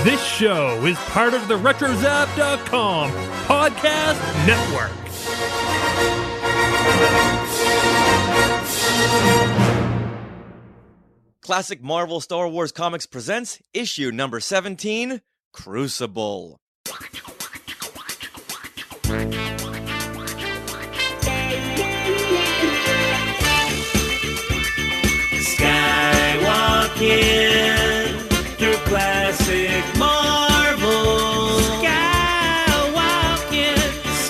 This show is part of the RetroZap.com podcast network. Classic Marvel Star Wars Comics presents issue number 17, Crucible. Skywalking through classic Marvel.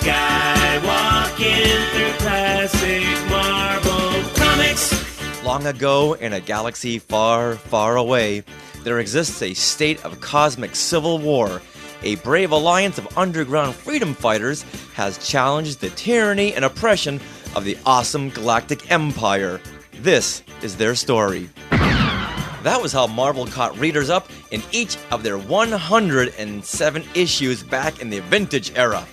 Skywalking through classic Marvel comics. Long ago, in a galaxy far, far away, there exists a state of cosmic civil war. A brave alliance of underground freedom fighters has challenged the tyranny and oppression of the awesome galactic empire. This is their story. That was how Marvel caught readers up in each of their 107 issues back in the vintage era.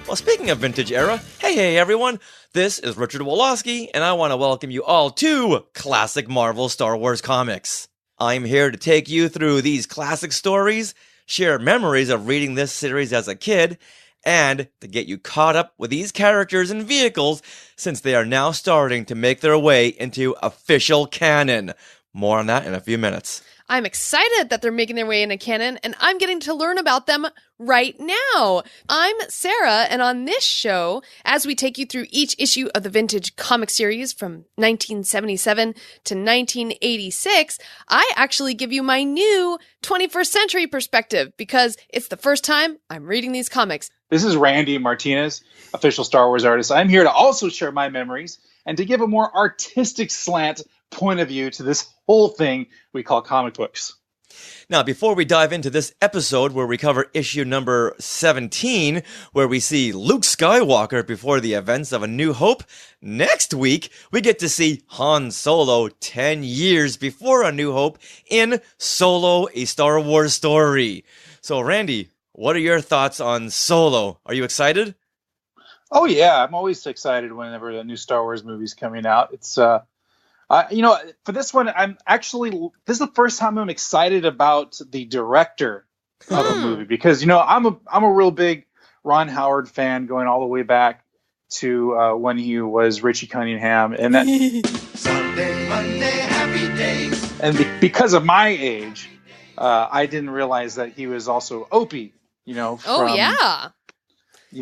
Well, speaking of vintage era, hey everyone, this is Richard Woloski, and I want to welcome you all to Classic Marvel Star Wars Comics. I'm here to take you through these classic stories, share memories of reading this series as a kid, and to get you caught up with these characters and vehicles since they are now starting to make their way into official canon. More on that in a few minutes. I'm excited that they're making their way into canon, and I'm getting to learn about them right now. I'm Sarah, and on this show, as we take you through each issue of the vintage comic series from 1977 to 1986, I actually give you my new 21st century perspective because it's the first time I'm reading these comics. This is Randy Martinez, official Star Wars artist. I'm here to also share my memories and to give a more artistic slant point of view to this whole thing we call comic books. Now, before we dive into this episode where we cover issue number 17, where we see Luke Skywalker before the events of A New Hope, next week we get to see Han Solo 10 years before A New Hope in Solo, a Star Wars Story. So, Randy, what are your thoughts on Solo? Are you excited? Oh, yeah. I'm always excited whenever a new Star Wars movie's coming out. It's, for this one, this is the first time I'm excited about the director of a movie because, I'm a real big Ron Howard fan going all the way back to when he was Richie Cunningham. And that Sunday, Monday, happy days. And because of my age, I didn't realize that he was also Opie, from... Oh, yeah.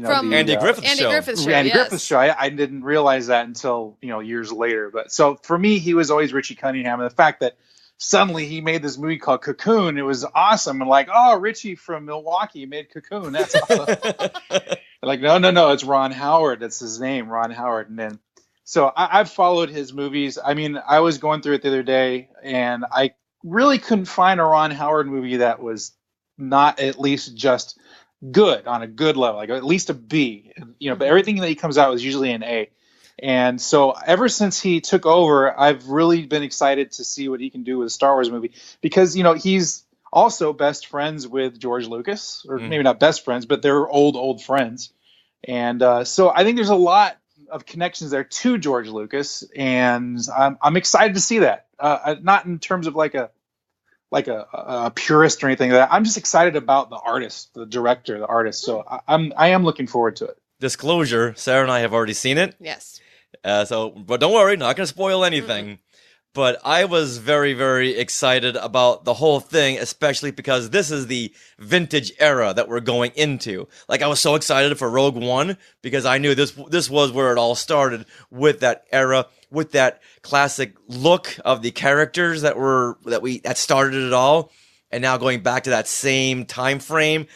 From Andy Griffith's show. Griffith's show. I didn't realize that until, years later. But so for me, he was always Richie Cunningham. And the fact that suddenly he made this movie called Cocoon, it was awesome. And like, oh, Richie from Milwaukee made Cocoon. That's awesome. Like, no, it's Ron Howard. That's his name, Ron Howard. And then, so I've followed his movies. I mean, I was going through it the other day and I really couldn't find a Ron Howard movie that was not at least just good on a good level, like at least a B, but everything that he comes out is usually an A. And so ever since he took over, I've really been excited to see what he can do with a Star Wars movie because, he's also best friends with George Lucas, or maybe not best friends, but they're old friends. And so I think there's a lot of connections there to George Lucas, and I'm excited to see that. Not in terms of like a purist or anything like that. I'm just excited about the artist, the director, the artist. So I am looking forward to it. Disclosure, Sarah and I have already seen it. Yes. But don't worry, not going to spoil anything. Mm-mm. But I was very, very excited about the whole thing, especially because this is the vintage era that we're going into. Like, I was so excited for Rogue One because I knew this was where it all started, with that era, with that classic look of the characters that started it all. And now going back to that same time frame,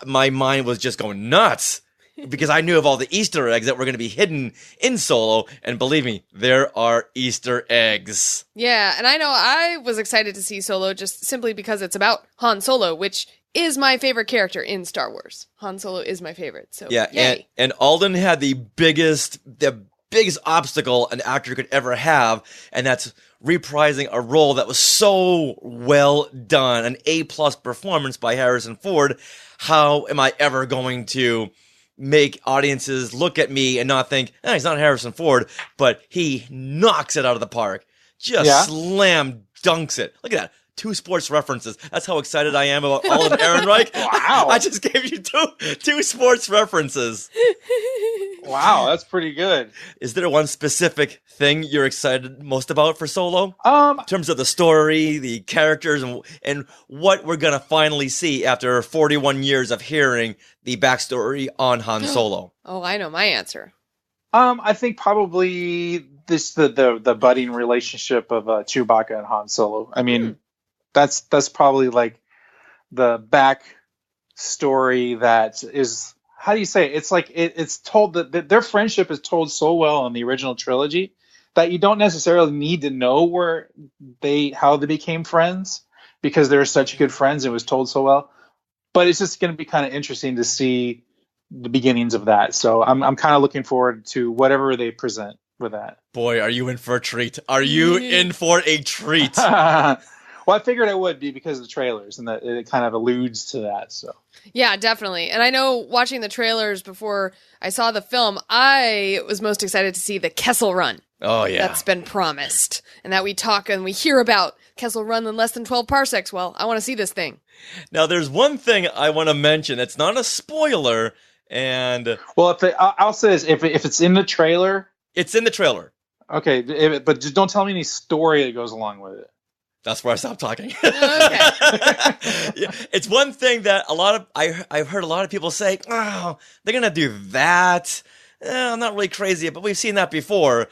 my mind was just going nuts. Because I knew of all the Easter eggs that were going to be hidden in Solo, and believe me, there are Easter eggs. Yeah, and I know I was excited to see Solo just simply because it's about Han Solo, which is my favorite character in Star Wars. Han Solo is my favorite, so yeah. And Alden had the biggest obstacle an actor could ever have, and that's reprising a role that was so well done, an A+ performance by Harrison Ford. How am I ever going to make audiences look at me and not think, he's not Harrison Ford, but he knocks it out of the park. Just slam dunks it. Look at that. 2 sports references. That's how excited I am about all of Ehrenreich. Wow. I just gave you two sports references. Wow, that's pretty good. Is there one specific thing you're excited most about for Solo? In terms of the story, the characters, and what we're going to finally see after 41 years of hearing the backstory on Han Solo. Oh, I know my answer. I think probably the budding relationship of Chewbacca and Han Solo. I mean, that's probably like the back story that is, how do you say it? It's like it's told that their friendship is told so well in the original trilogy that you don't necessarily need to know how they became friends, because they're such good friends. It was told so well, but it's just going to be kind of interesting to see the beginnings of that. So I'm kind of looking forward to whatever they present with that. Boy, are you in for a treat. Are you in for a treat? Well, I figured I would be because of the trailers, and that it kind of alludes to that. So Yeah, definitely. And I know watching the trailers before I saw the film, I was most excited to see the Kessel Run. Oh, yeah. That's been promised. And that we talk and we hear about Kessel Run in less than 12 parsecs. Well, I want to see this thing. Now, there's one thing I want to mention. It's not a spoiler, and... Well, I'll say this. If it's in the trailer... It's in the trailer. Okay, but just don't tell me any story that goes along with it. That's where I stopped talking. Okay. Yeah, it's one thing that I've heard a lot of people say, oh, they're going to do that. I'm not really crazy, but we've seen that before.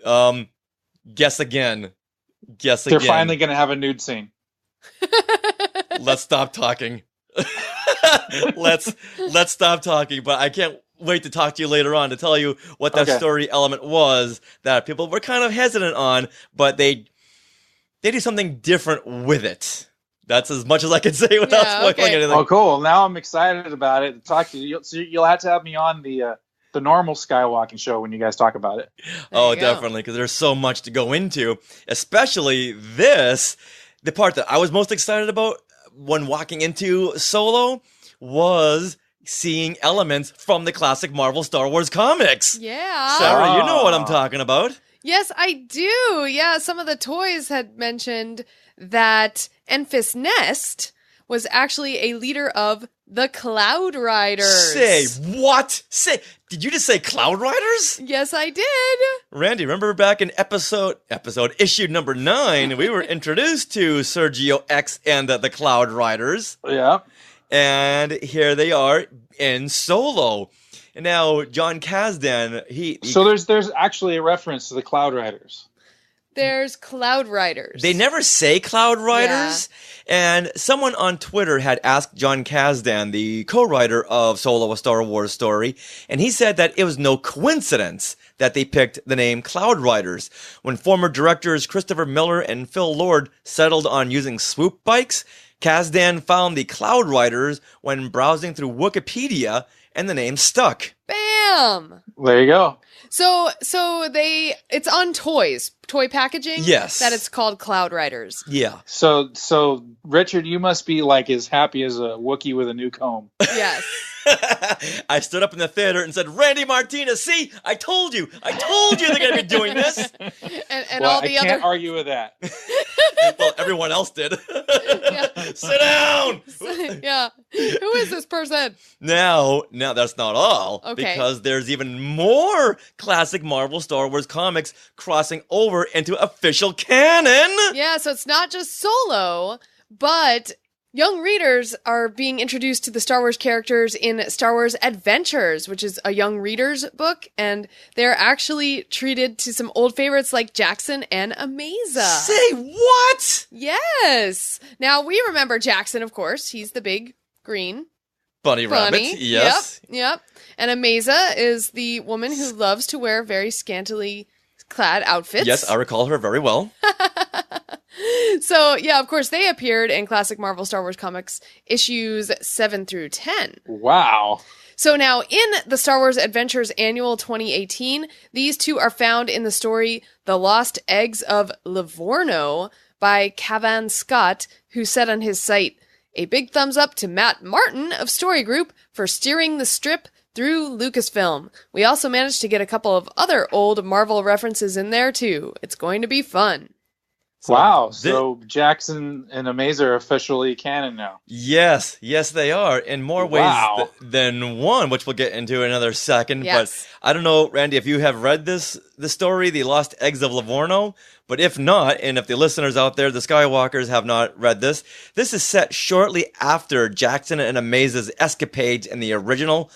Guess again. They're finally going to have a nude scene. Let's stop talking. Let's stop talking, but I can't wait to talk to you later on to tell you what that story element was that people were kind of hesitant on, but they do something different with it. That's as much as I can say without spoiling anything. Oh, cool. Now I'm excited about it. Talk to you. You'll have to have me on the normal Skywalking show when you guys talk about it. Oh, definitely, because there's so much to go into, especially this. The part that I was most excited about when walking into Solo was seeing elements from the classic Marvel Star Wars comics. Yeah. Sarah, you know what I'm talking about. Yes, I do. Yeah, some of the toys had mentioned that Enfys Nest was actually a leader of the Cloud Riders. Say what? Did you just say Cloud Riders? Yes, I did. Randy, remember back in episode issue number 9, we were introduced to Sergio X and the Cloud Riders. Yeah. And here they are in Solo. And now John Kasdan, So there's actually a reference to the Cloud Riders. There's Cloud Riders. They never say Cloud Riders. Yeah. And someone on Twitter had asked John Kasdan, the co-writer of Solo: A Star Wars Story, and he said that it was no coincidence that they picked the name Cloud Riders. When former directors Christopher Miller and Phil Lord settled on using swoop bikes, Kasdan found the Cloud Riders when browsing through Wikipedia, and the name stuck. Bam! There you go. So it's on toy packaging. Yes. That it's called Cloud Riders. Yeah. So Richard, you must be like as happy as a Wookiee with a new comb. Yes. I stood up in the theater and said, Randy Martinez, see, I told you they're going to be doing this. And well, all the I can't other... argue with that. Well, everyone else did. Yeah. Sit down. Yeah. Who is this person? Now that's not all. Okay. Because there's even more classic Marvel Star Wars comics crossing over into official canon. Yeah, so it's not just Solo, but young readers are being introduced to the Star Wars characters in Star Wars Adventures, which is a young reader's book, and they're actually treated to some old favorites like Jackson and Amaza. Say what? Yes! Now, we remember Jackson, of course. He's the big green Bunny rabbit, yes. Yep. And Amaza is the woman who loves to wear very scantily clad outfits. Yes, I recall her very well. So, yeah, of course, they appeared in classic Marvel Star Wars comics issues 7 through 10. Wow. So now, in the Star Wars Adventures Annual 2018, these two are found in the story The Lost Eggs of Livorno by Cavan Scott, who said on his site, "A big thumbs up to Matt Martin of Story Group for steering the strip through Lucasfilm. We also managed to get a couple of other old Marvel references in there, too. It's going to be fun." Wow, so Jackson and Amaze are officially canon now. Yes, they are, in more ways than one, which we'll get into in another second. Yes. But I don't know, Randy, if you have read the story, The Lost Eggs of Livorno, but if not, and if the listeners out there, the Skywalkers, have not read this is set shortly after Jackson and Amaze's escapades in the original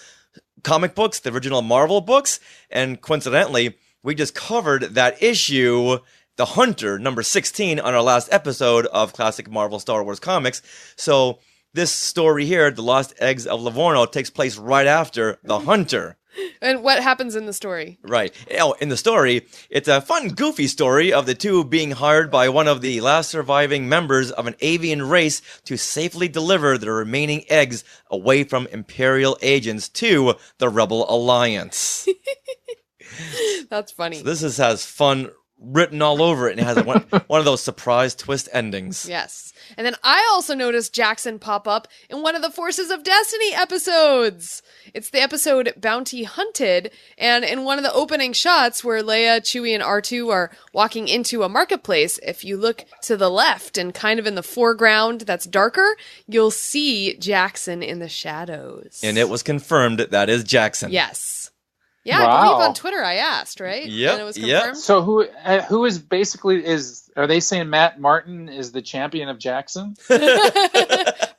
comic books, the original Marvel books, and coincidentally, we just covered that issue, The Hunter, number 16, on our last episode of Classic Marvel Star Wars Comics. So this story here, The Lost Eggs of Livorno, takes place right after The Hunter. And what happens in the story? Right. In the story, it's a fun, goofy story of the two being hired by one of the last surviving members of an avian race to safely deliver the remaining eggs away from Imperial agents to the Rebel Alliance. That's funny. So this has fun written all over it, and it has one of those surprise twist endings. Yes. And then I also noticed Jackson pop up in one of the Forces of Destiny episodes. It's the episode Bounty Hunted, and in one of the opening shots where Leia, Chewie, and R2 are walking into a marketplace, if you look to the left and kind of in the foreground that's darker, you'll see Jackson in the shadows. And it was confirmed that is Jackson. Yes. Yeah, Wow. I believe on Twitter I asked, right? Yep, And it was yep. confirmed? So who is basically are they saying Matt Martin is the champion of Jackson?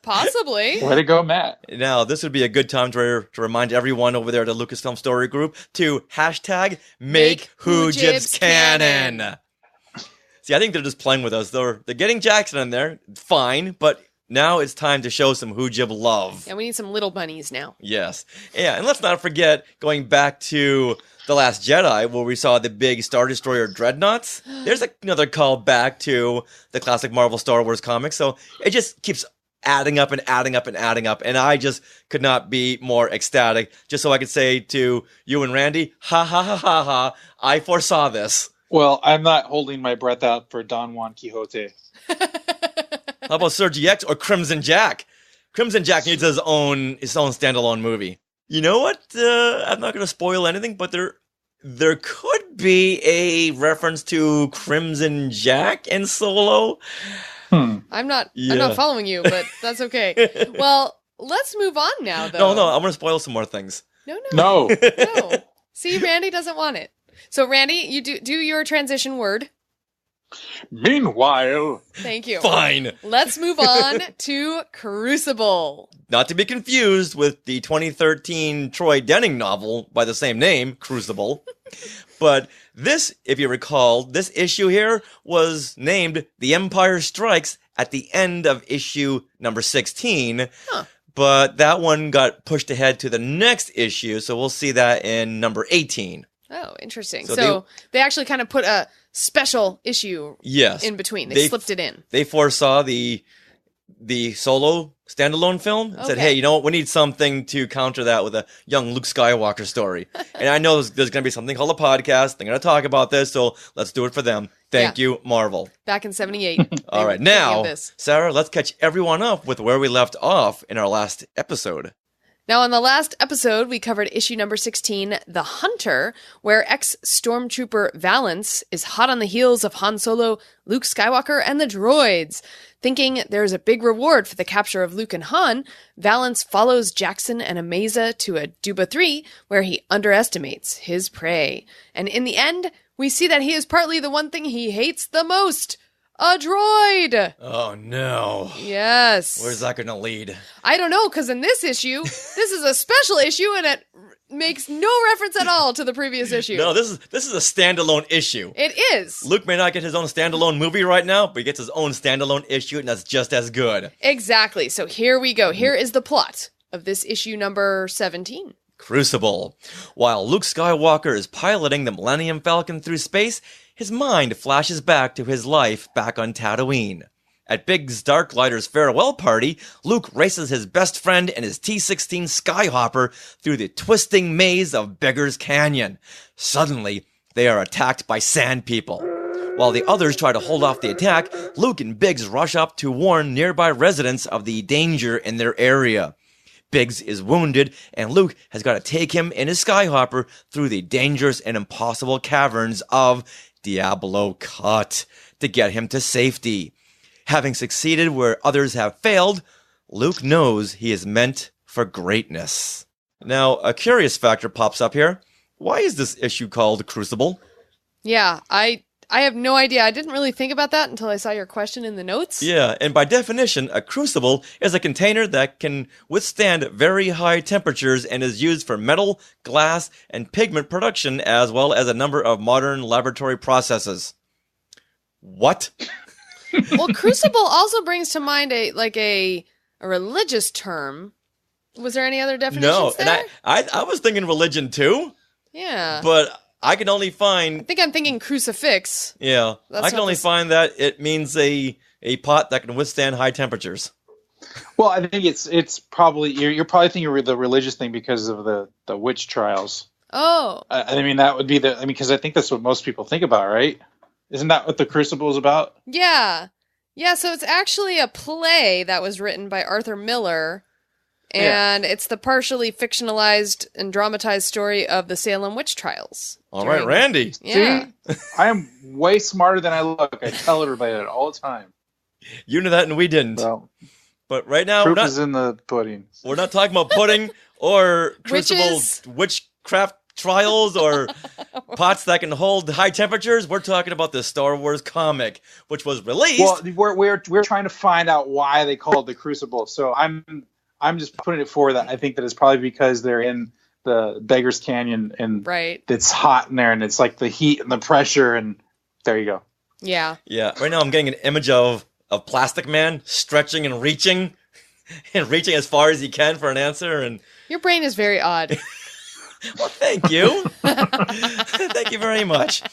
Possibly. Way to go, Matt. Now, this would be a good time to remind everyone over there at the Lucasfilm Story Group to hashtag make Who Jibs Canon. See, I think they're just playing with us. They're getting Jackson in there, fine, but now it's time to show some Who Jib love. Yeah, we need some little bunnies now. Yes. Yeah, and let's not forget going back to The Last Jedi, where we saw the big Star Destroyer dreadnoughts. There's another call back to the classic Marvel Star Wars comics, so it just keeps adding up and adding up and adding up, and I just could not be more ecstatic, just so I could say to you and Randy, ha ha ha ha ha, I foresaw this. Well, I'm not holding my breath out for Don Juan Quixote. How about Sir GX or Crimson Jack? Crimson Jack needs his own standalone movie. You know what? I'm not going to spoil anything, but there could be a reference to Crimson Jack in Solo. I'm not following you, but that's okay. Well, let's move on now, though. No, I'm going to spoil some more things. No. No. See, Randy doesn't want it. So, Randy, you do your transition word. Meanwhile, Thank you. Fine. Let's move on to Crucible. Not to be confused with the 2013 Troy Denning novel by the same name, Crucible. But this, if you recall, this issue here was named The Empire Strikes at the end of issue number 16. Huh. But that one got pushed ahead to the next issue, so we'll see that in number 18. Oh, interesting. So So they actually kind of put a special issue Yes. in between. They slipped it in. They foresaw the Solo standalone film and said, Okay. hey, you know what? We need something to counter that with a young Luke Skywalker story. And I know there's going to be something called a podcast. They're going to talk about this, so let's do it for them. Thank you, Marvel. Back in 78. All right, now, Sarah, let's catch everyone up with where we left off in our last episode. Now, on the last episode, we covered issue number 16, The Hunter, where ex-stormtrooper Valance is hot on the heels of Han Solo, Luke Skywalker, and the droids. Thinking there's a big reward for the capture of Luke and Han, Valance follows Jackson and Amaza to a Duba 3, where he underestimates his prey. And in the end, we see that he is partly the one thing he hates the most, a droid! Oh, no. Yes. Where's that going to lead? I don't know, because in this issue, this is a special issue, and it makes no reference at all to the previous issue. No, this is a standalone issue. It is. Luke may not get his own standalone movie right now, but he gets his own standalone issue, and that's just as good. Exactly. So here we go. Here is the plot of this issue number 17. Crucible. While Luke Skywalker is piloting the Millennium Falcon through space, his mind flashes back to his life back on Tatooine. At Biggs Darklighter's farewell party, Luke races his best friend and his T-16 Skyhopper through the twisting maze of Beggar's Canyon. Suddenly, they are attacked by sand people. While the others try to hold off the attack, Luke and Biggs rush up to warn nearby residents of the danger in their area. Biggs is wounded, and Luke has got to take him and his Skyhopper through the dangerous and impossible caverns of Diablo Cut. to get him to safety. Having succeeded where others have failed, Luke knows he is meant for greatness. Now, a curious factor pops up here. Why is this issue called Crucible? Yeah, I have no idea. I didn't really think about that until I saw your question in the notes. Yeah, and by definition, a crucible is a container that can withstand very high temperatures and is used for metal, glass, and pigment production, as well as a number of modern laboratory processes. What? Well, crucible also brings to mind a religious term. Was there any other definitions there? And I was thinking religion too. Yeah. But I can only find... I think I'm thinking crucifix. Yeah. I can only find that it means a pot that can withstand high temperatures. Well, I think it's probably... You're probably thinking of the religious thing because of the witch trials. Oh. I mean, that would be because I think that's what most people think about, right? Isn't that what the Crucible is about? Yeah. Yeah, so it's actually a play that was written by Arthur Miller... And it's the partially fictionalized and dramatized story of the Salem witch trials. All right, Randy. Yeah. See? I am way smarter than I look. I tell everybody that all the time. You knew that and we didn't. Well, but right now, proof is in the pudding. We're not talking about pudding or Crucible witchcraft trials or pots that can hold high temperatures. We're talking about the Star Wars comic, which was released. Well, we're trying to find out why they call it the Crucible. So I'm just putting it forward that I think that it's probably because they're in the Beggar's Canyon and it's hot in there and it's like the heat and the pressure and there you go. Yeah. Yeah. Right now I'm getting an image of Plastic Man stretching and reaching as far as he can for an answer. And your brain is very odd. Well, thank you. Thank you very much.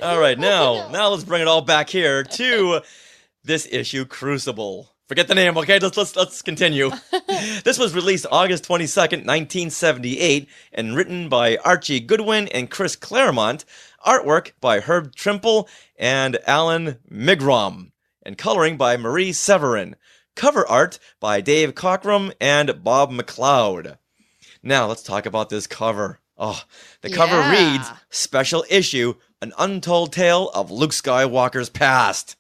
All right. Now let's bring it all back here to this issue, Crucible. Forget the name, okay? Let's continue. This was released August 22nd, 1978, and written by Archie Goodwin and Chris Claremont. Artwork by Herb Trimpe and Alan Migrom, and coloring by Marie Severin. Cover art by Dave Cockrum and Bob McLeod. Now let's talk about this cover. Oh, the cover reads, Special Issue, An Untold Tale of Luke Skywalker's Past.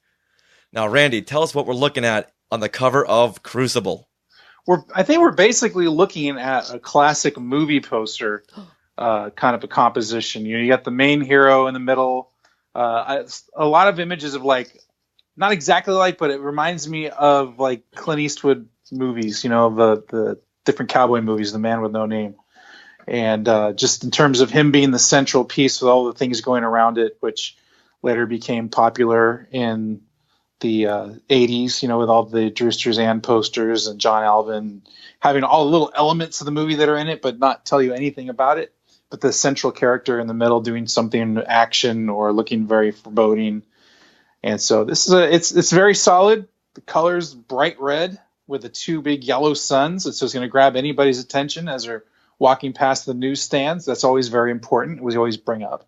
Now, Randy, tell us what we're looking at on the cover of Crucible. I think we're basically looking at a classic movie poster, kind of a composition. You got the main hero in the middle. A lot of images of not exactly but it reminds me of Clint Eastwood movies, of the different cowboy movies, The Man with No Name. And just in terms of him being the central piece with all the things going around it, which later became popular in the 80s, with all the Drew Struzan posters and John Alvin having all the little elements of the movie that are in it, but not tell you anything about it. But the central character in the middle doing something action or looking very foreboding. And so this is it's very solid. The color's bright red with the two big yellow suns. So it's going to grab anybody's attention as they're walking past the newsstands. That's always very important. We always bring up.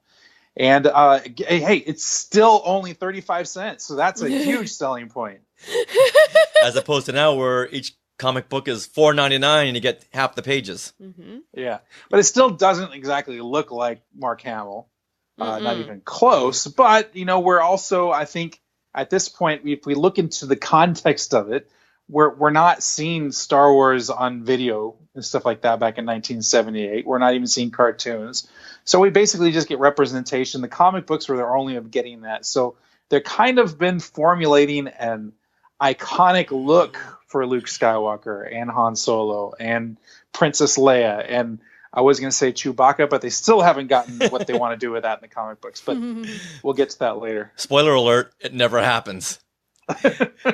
And hey, it's still only 35 cents, so that's a huge selling point. As opposed to now, where each comic book is $4.99 and you get half the pages. Mm-hmm. Yeah, but it still doesn't exactly look like Mark Hamill, not even close. But we're also, I think, at this point, if we look into the context of it, we're not seeing Star Wars on video and stuff like that back in 1978. We're not even seeing cartoons. So we basically just get representation. The comic books were their only of getting that. So they're kind of been formulating an iconic look for Luke Skywalker and Han Solo and Princess Leia. And I was going to say Chewbacca, but they still haven't gotten what they want to do with that in the comic books. But we'll get to that later. Spoiler alert, it never happens.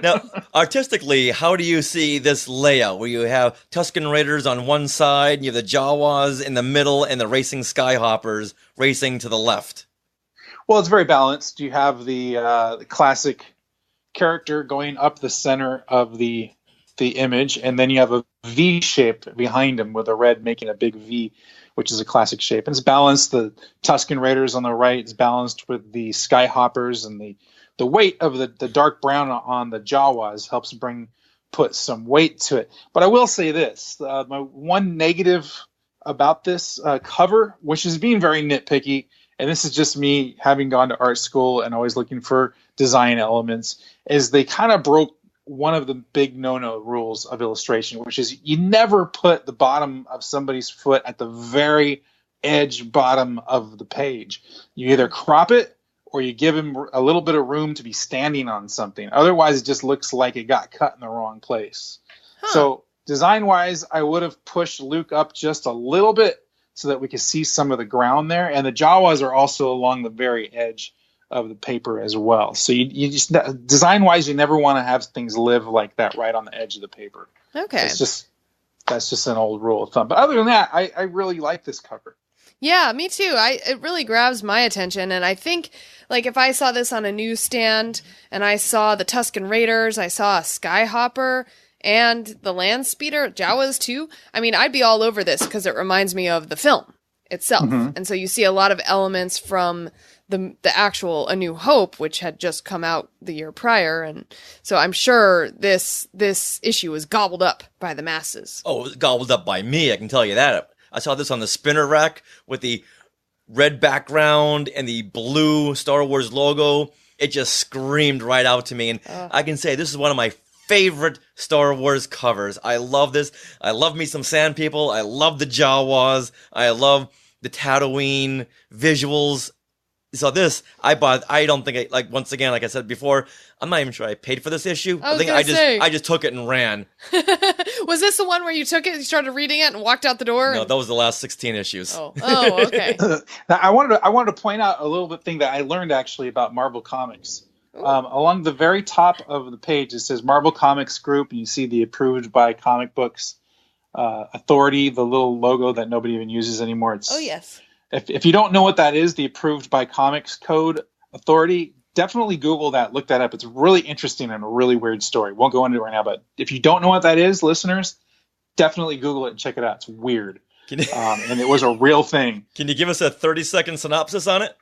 Now, artistically, how do you see this layout where you have Tusken Raiders on one side, you have the Jawas in the middle, and the racing Skyhoppers racing to the left? Well, it's very balanced. You have the classic character going up the center of the image, and then you have a V shape behind him with a red making a big V, which is a classic shape. And it's balanced. The Tusken Raiders on the right is balanced with the Skyhoppers, and the weight of the dark brown on the Jawas helps put some weight to it. But I will say this, my one negative about this cover, which is being very nitpicky, and this is just me having gone to art school and always looking for design elements, is they kind of broke one of the big no-no rules of illustration, which is you never put the bottom of somebody's foot at the very edge bottom of the page. You either crop it or you give him a little bit of room to be standing on something. Otherwise, it just looks like it got cut in the wrong place. So design-wise, I would have pushed Luke up just a little bit so that we could see some of the ground there. And the Jawas are also along the very edge of the paper as well. So you just, design-wise, you never want to have things live like that right on the edge of the paper. Okay. That's just an old rule of thumb. But other than that, I really like this cover. Yeah, me too. It really grabs my attention, and I think, like, if I saw this on a newsstand and I saw the Tusken Raiders, I saw a Skyhopper and the Land Speeder, Jawas too, I mean, I'd be all over this because it reminds me of the film itself. And so you see a lot of elements from the actual A New Hope, which had just come out the year prior, and so I'm sure this issue was gobbled up by the masses. Oh, it was gobbled up by me, I can tell you that. I saw this on the spinner rack with the red background and the blue Star Wars logo. It just screamed right out to me, and I can say this is one of my favorite Star Wars covers. I love this. I love me some sand people. I love the Jawas. I love the Tatooine visuals. So this, I don't think, once again, like I said before, I'm not even sure I paid for this issue. I think I just took it and ran. Was this the one where you took it, you started reading it, and walked out the door? No, that was the last 16 issues. Oh, okay. Now, I wanted to point out a little bit thing that I learned actually about Marvel Comics. Along the very top of the page, it says Marvel Comics Group, and you see the approved by comic books authority, the little logo that nobody even uses anymore. Yes. If you don't know what that is, the approved by comics code authority, definitely Google that, look that up. It's really interesting and a really weird story. Won't go into it right now, but if you don't know what that is, listeners, definitely Google it and check it out. It's weird. And it was a real thing. Can you give us a 30-second synopsis on it?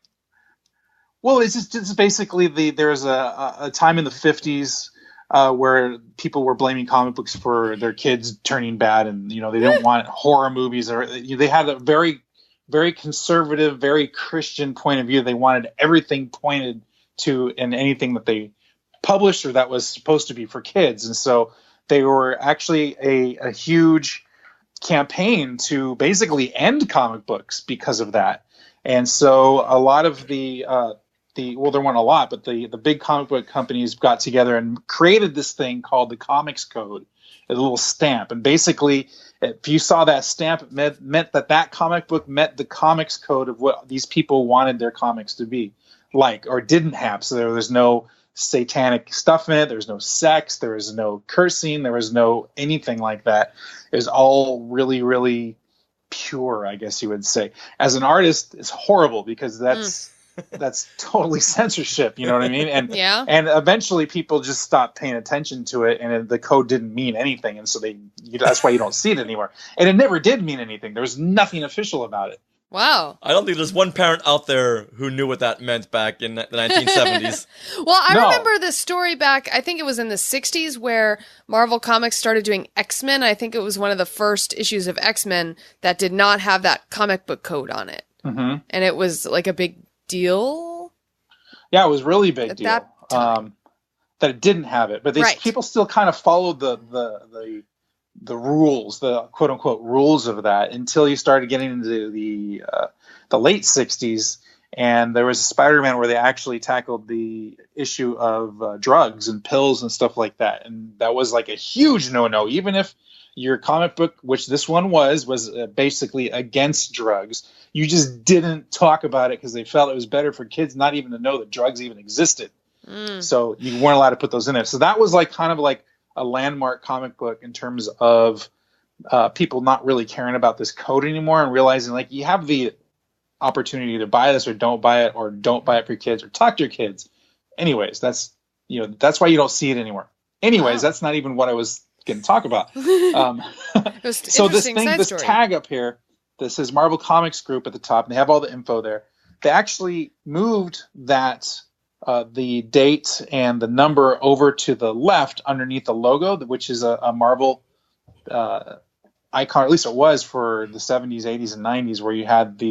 Well, it's basically there's a time in the 50s where people were blaming comic books for their kids turning bad, and they didn't want horror movies, or they had a very, very conservative, very Christian point of view. They wanted everything pointed to in anything that they published or that was supposed to be for kids, and so they were actually a huge campaign to basically end comic books because of that. And so a lot of there weren't a lot, but the big comic book companies got together and created this thing called the Comics Code, a little stamp. And basically, if you saw that stamp, it meant that comic book met the Comics Code of what these people wanted their comics to be like or didn't have. So there was no satanic stuff in it. There was no sex. There was no cursing. There was no anything like that. It was all really, really pure, I guess you would say. As an artist, it's horrible because that's totally censorship, you know what I mean? And and eventually people just stopped paying attention to it, and the code didn't mean anything, and so that's why you don't see it anymore. And it never did mean anything. There was nothing official about it. Wow. I don't think there's one parent out there who knew what that meant back in the 1970s. Well, I remember this story back, I think it was in the 60s, where Marvel Comics started doing X-Men. I think it was one of the first issues of X-Men that did not have that comic book code on it. Mm-hmm. And it was like a big deal. Yeah, it was really big deal. That it didn't have it, but people still kind of followed the rules, the quote unquote rules of that, until you started getting into the late 60s, and there was a Spider-Man where they actually tackled the issue of drugs and pills and stuff like that, and that was like a huge no-no. Even if your comic book, which this one was basically against drugs, you just didn't talk about it because they felt it was better for kids not even to know that drugs even existed. So you weren't allowed to put those in there. So that was kind of like a landmark comic book in terms of people not really caring about this code anymore and realizing you have the opportunity to buy this or don't buy it for your kids or talk to your kids. Anyways, that's why you don't see it anymore. Anyways, that's not even what I was going to talk about. So this tag up here that says Marvel Comics Group at the top, and they have all the info there. They actually moved that the date and the number over to the left underneath the logo, which is a Marvel icon, or at least it was for the 70s, 80s, and 90s, where you had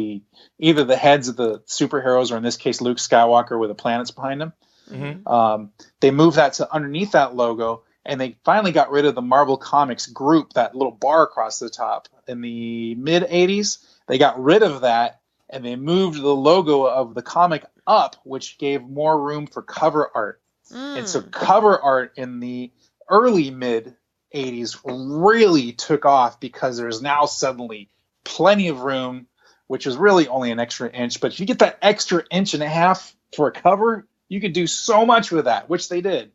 either the heads of the superheroes, or in this case, Luke Skywalker with the planets behind him. Mm-hmm. They moved that to underneath that logo, and they finally got rid of the Marvel Comics group, that little bar across the top. In the mid 80s, they got rid of that, and they moved the logo of the comic up, which gave more room for cover art. And so cover art in the early mid 80s really took off, because there's now suddenly plenty of room, which is really only an extra inch. But if you get that extra inch and a half for a cover, you could do so much with that, which they did.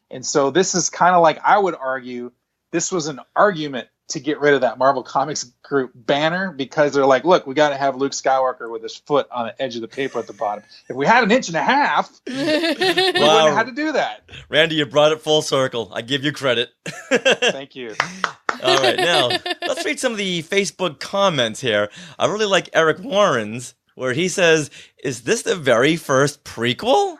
And so this is kind of like, I would argue, this was an argument to get rid of that Marvel Comics group banner, because they're like, look, we got to have Luke Skywalker with his foot on the edge of the paper at the bottom. If we had an inch and a half, we wouldn't have had to do that. Randy, you brought it full circle. I give you credit. Thank you. All right, now let's read some of the Facebook comments here. I really like Eric Warren's, where he says, is this the very first prequel?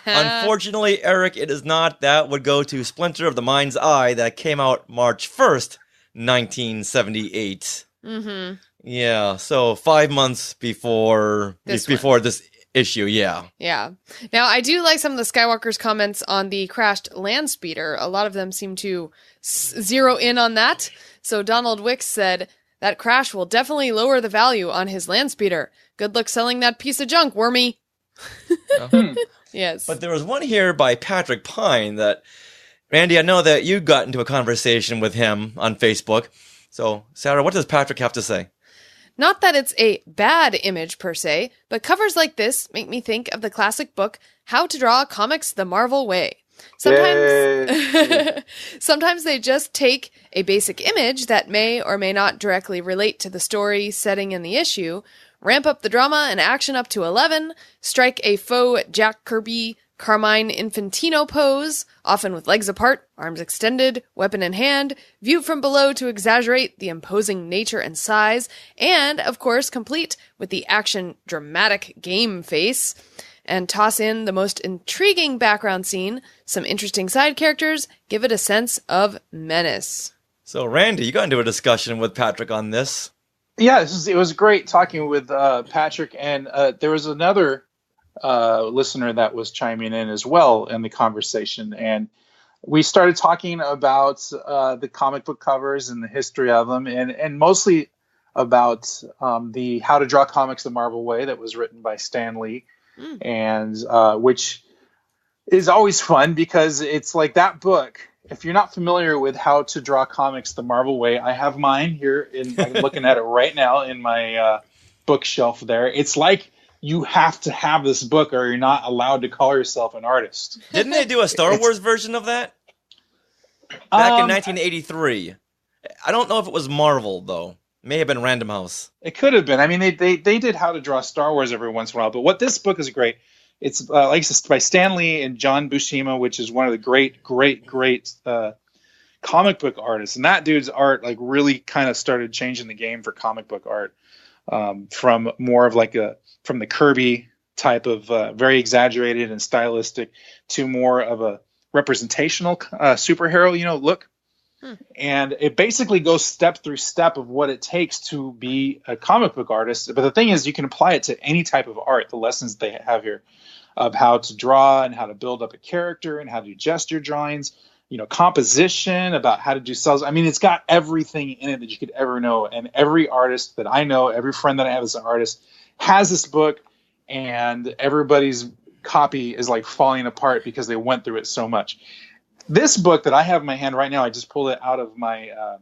Unfortunately, Eric, it is not. That would go to Splinter of the Mind's Eye, that came out March 1st, 1978. Mm-hmm. Yeah, so 5 months before this issue, yeah. Yeah. Now, I do like some of the Skywalker's comments on the crashed land speeder. A lot of them seem to zero in on that. So Donald Wicks said, that crash will definitely lower the value on his land speeder. Good luck selling that piece of junk, Wormy. Yes. But there was one here by Patrick Pine that, Randy, I know that you got into a conversation with him on Facebook. So, Sarah, what does Patrick have to say? Not that it's a bad image per se, but covers like this make me think of the classic book, How to Draw Comics the Marvel Way. Sometimes they just take a basic image that may or may not directly relate to the story, setting, and the issue, ramp up the drama and action up to 11, strike a faux Jack Kirby Carmine Infantino pose, often with legs apart, arms extended, weapon in hand, viewed from below to exaggerate the imposing nature and size, and, of course, complete with the action dramatic game face, and toss in the most intriguing background scene, some interesting side characters, give it a sense of menace. So, Randy, you got into a discussion with Patrick on this. Yeah, it was great talking with Patrick, and there was another listener that was chiming in as well in the conversation, and we started talking about the comic book covers and the history of them, and mostly about the How to Draw Comics the Marvel Way that was written by Stan Lee, and which is always fun, because it's like that book. If you're not familiar with How to Draw Comics the Marvel Way, I have mine here. I'm looking at it right now in my bookshelf there. It's like you have to have this book or you're not allowed to call yourself an artist. Didn't they do a Star Wars version of that? Back in 1983. I don't know if it was Marvel, though. May have been Random House. It could have been. I mean, they did How to Draw Star Wars every once in a while. But what this book is great. It's like it's by Stan Lee and John Buscema, which is one of the great comic book artists. And that dude's art like really kind of started changing the game for comic book art, from more of like from the Kirby type of very exaggerated and stylistic to more of a representational superhero, look. And it basically goes step through step of what it takes to be a comic book artist. But the thing is, you can apply it to any type of art, the lessons they have here of how to draw and how to build up a character and how to do gesture drawings, composition, about how to do cells. I mean, it's got everything in it that you could ever know. And every artist that I know, every friend that I have as an artist has this book, and everybody's copy is like falling apart because they went through it so much. This book that I have in my hand right now, I just pulled it out of my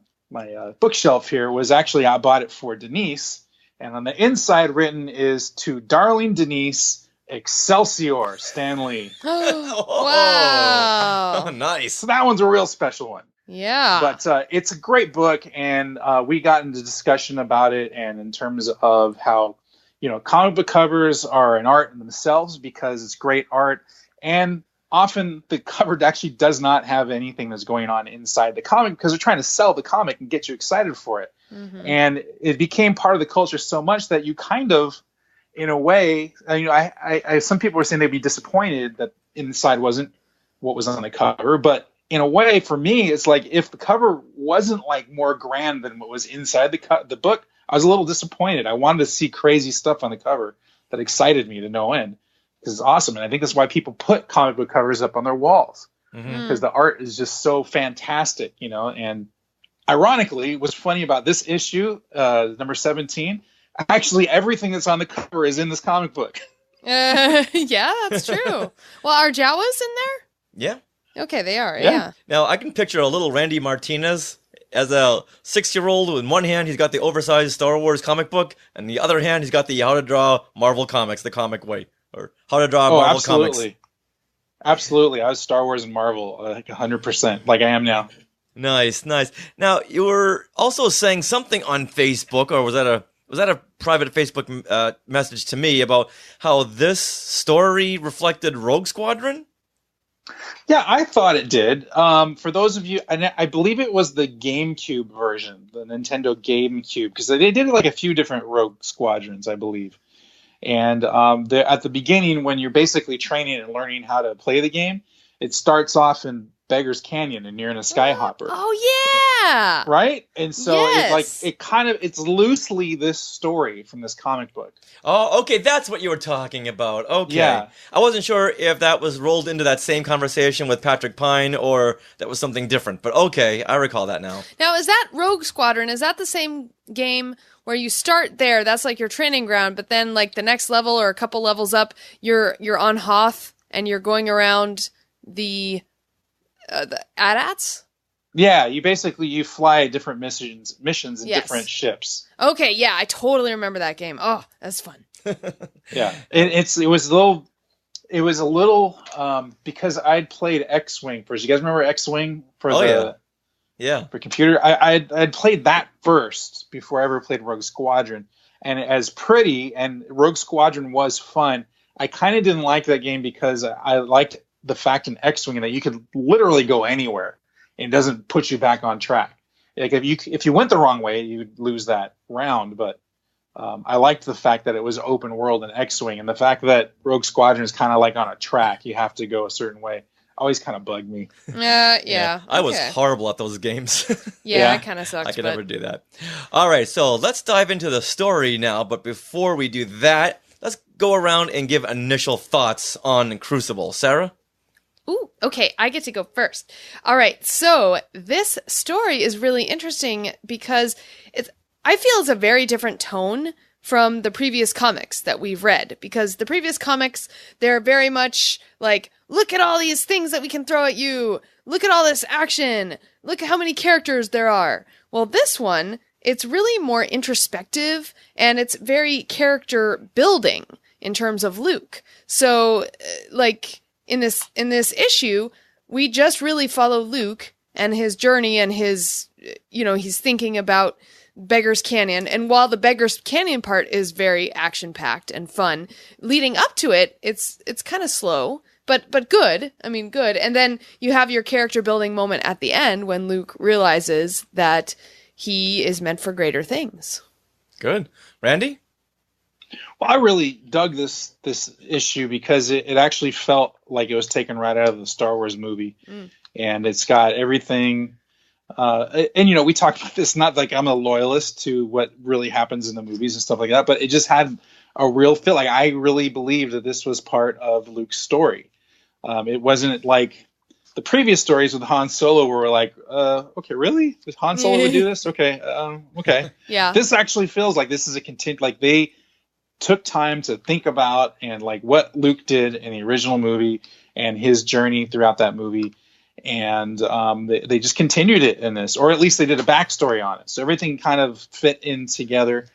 bookshelf here, was actually, I bought it for Denise. And on the inside written is, to darling Denise, Excelsior, Stan Lee. Wow. Oh, nice. So that one's a real special one. Yeah. But it's a great book, and we got into discussion about it, and in terms of how, comic book covers are an art in themselves because it's great art, and often the cover actually does not have anything that's going on inside the comic because they're trying to sell the comic and get you excited for it. Mm-hmm. And it became part of the culture so much that you kind of, in a way, I some people were saying they'd be disappointed that inside wasn't what was on the cover, but in a way, for me, it's like if the cover wasn't like more grand than what was inside the book, I was a little disappointed. I wanted to see crazy stuff on the cover that excited me to no end, because it's awesome. And I think that's why people put comic book covers up on their walls, because the art is just so fantastic, you know. And ironically, what's funny about this issue, number 17, actually everything that's on the cover is in this comic book. Yeah, that's true. Well, are Jawas in there? Yeah. Okay, they are, yeah. Now, I can picture a little Randy Martinez as a 6-year-old. In one hand, he's got the oversized Star Wars comic book, and the other hand, he's got the How to Draw Marvel Comics, the comic way, or How to Draw Marvel Comics. Absolutely. I was Star Wars and Marvel, like 100%, like I am now. Nice. Now, you were also saying something on Facebook, or was that a private Facebook message to me about how this story reflected Rogue Squadron? Yeah, I thought it did. For those of you, I believe it was the GameCube version, the Nintendo GameCube, because they did like a few different Rogue Squadrons, I believe. And at the beginning, when you're basically training and learning how to play the game, it starts off in Beggar's Canyon and you're in a Skyhopper. Oh yeah, right. And so yes. it's loosely this story from this comic book. Oh, okay, that's what you were talking about. Okay, yeah. I wasn't sure if that was rolled into that same conversation with Patrick Pine or that was something different. But okay, I recall that now. Now, is that Rogue Squadron? Is that the same game where you start there? That's like your training ground, but then like the next level or a couple levels up, you're on Hoth and you're going around the AT-ATs? Yeah, you fly different missions in different ships. Okay, yeah, I totally remember that game. Oh, that's fun. Yeah, it was a little because I'd played X-Wing first. You guys remember X-Wing for for computer? I'd played that first before I ever played Rogue Squadron, and as pretty and Rogue Squadron was fun. I kind of didn't like that game because I liked the fact in X-Wing that you could literally go anywhere and it doesn't put you back on track. Like if you went the wrong way, you'd lose that round. But I liked the fact that it was open world in X-Wing, and the fact that Rogue Squadron is kind of like on a track. You have to go a certain way. Always kind of bugged me. Yeah. I was horrible at those games. Yeah, it kind of sucks. I could never do that. All right, so let's dive into the story now. But before we do that, let's go around and give initial thoughts on Crucible. Sarah? Ooh, okay, I get to go first. All right, so this story is really interesting because I feel it's a very different tone from the previous comics that we've read, because the previous comics, they're very much like, look at all these things that we can throw at you. Look at all this action. Look at how many characters there are. Well, this one, it's really more introspective and it's very character building in terms of Luke. So, in this issue, we just really follow Luke and his journey and his, he's thinking about Beggar's Canyon. And while the Beggar's Canyon part is very action-packed and fun, leading up to it, it's kind of slow, but good. I mean, good. And then you have your character building moment at the end when Luke realizes that he is meant for greater things. Good. Randy? Well, I really dug this issue because it actually felt like it was taken right out of the Star Wars movie. And it's got everything. And, we talked about this, not like I'm a loyalist to what really happens in the movies and stuff like that, but it just had a real feel. Like, I really believed that this was part of Luke's story. It wasn't like the previous stories with Han Solo where we're like, okay, really? Does Han Solo would do this? Okay. Okay. Yeah. This actually feels like this is a like they took time to think about and like what Luke did in the original movie and his journey throughout that movie. And they just continued it in this, or at least they did a backstory on it. So everything kind of fit in together.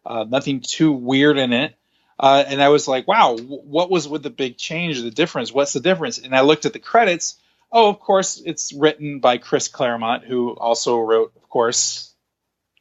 Nothing too weird in it. And I was like, wow, what was with the big change, the difference? What's the difference? And I looked at the credits. Oh, of course, it's written by Chris Claremont, who also wrote, of course,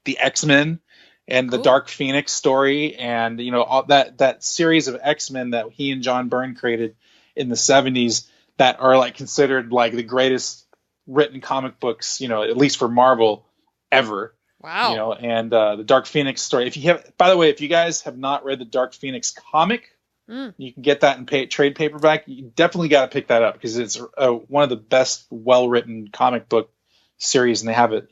the X-Men and the Dark Phoenix story, and all that series of X-Men that he and John Byrne created in the 70s that are like considered like the greatest written comic books, at least for Marvel ever. Wow. And the Dark Phoenix story. By the way, if you guys have not read the Dark Phoenix comic, You can get that in trade paperback. You definitely got to pick that up because it's one of the best, well-written comic book series, and they have it,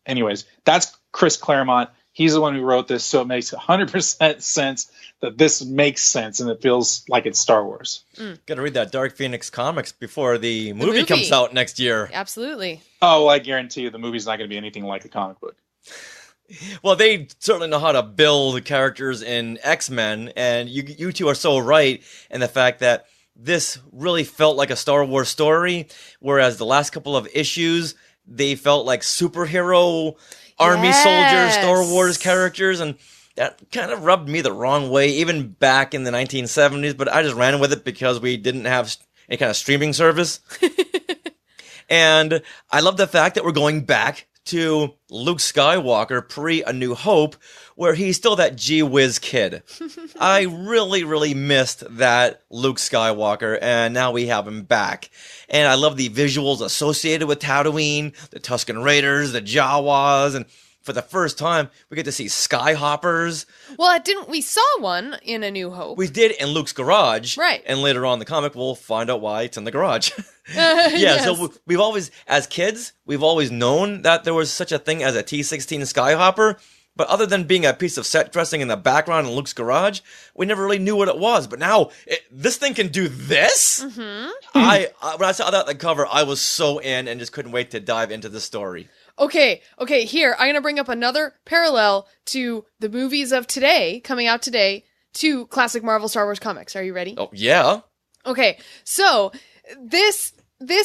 anyways. That's Chris Claremont. He's the one who wrote this, so it makes 100% sense that this makes sense, and it feels like it's Star Wars. Got to read that Dark Phoenix comics before the movie comes out next year. Absolutely. Oh, well, I guarantee you the movie's not going to be anything like a comic book. Well, they certainly know how to build characters in X-Men, and you two are so right in the fact that this really felt like a Star Wars story, whereas the last couple of issues, they felt like superhero army soldiers, Star Wars characters, and that kind of rubbed me the wrong way, even back in the 1970s, but I just ran with it because we didn't have any kind of streaming service. And I love the fact that we're going back to Luke Skywalker pre A New Hope, where he's still that gee-whiz kid. I really, really missed that Luke Skywalker, and now we have him back. And I love the visuals associated with Tatooine, the Tusken Raiders, the Jawas, and for the first time, we get to see Skyhoppers. Well, we saw one in A New Hope. We did in Luke's garage. Right. And later on in the comic, we'll find out why it's in the garage. Yes. So we've always, as kids, we've always known that there was such a thing as a T-16 Skyhopper. But other than being a piece of set dressing in the background in Luke's garage, we never really knew what it was. But now, this thing can do this? Mm-hmm. When I saw that on the cover, I was so in and just couldn't wait to dive into the story. Okay, here, I'm going to bring up another parallel to the movies of today, coming out today, to classic Marvel Star Wars comics. Are you ready? Oh, yeah. Okay, so this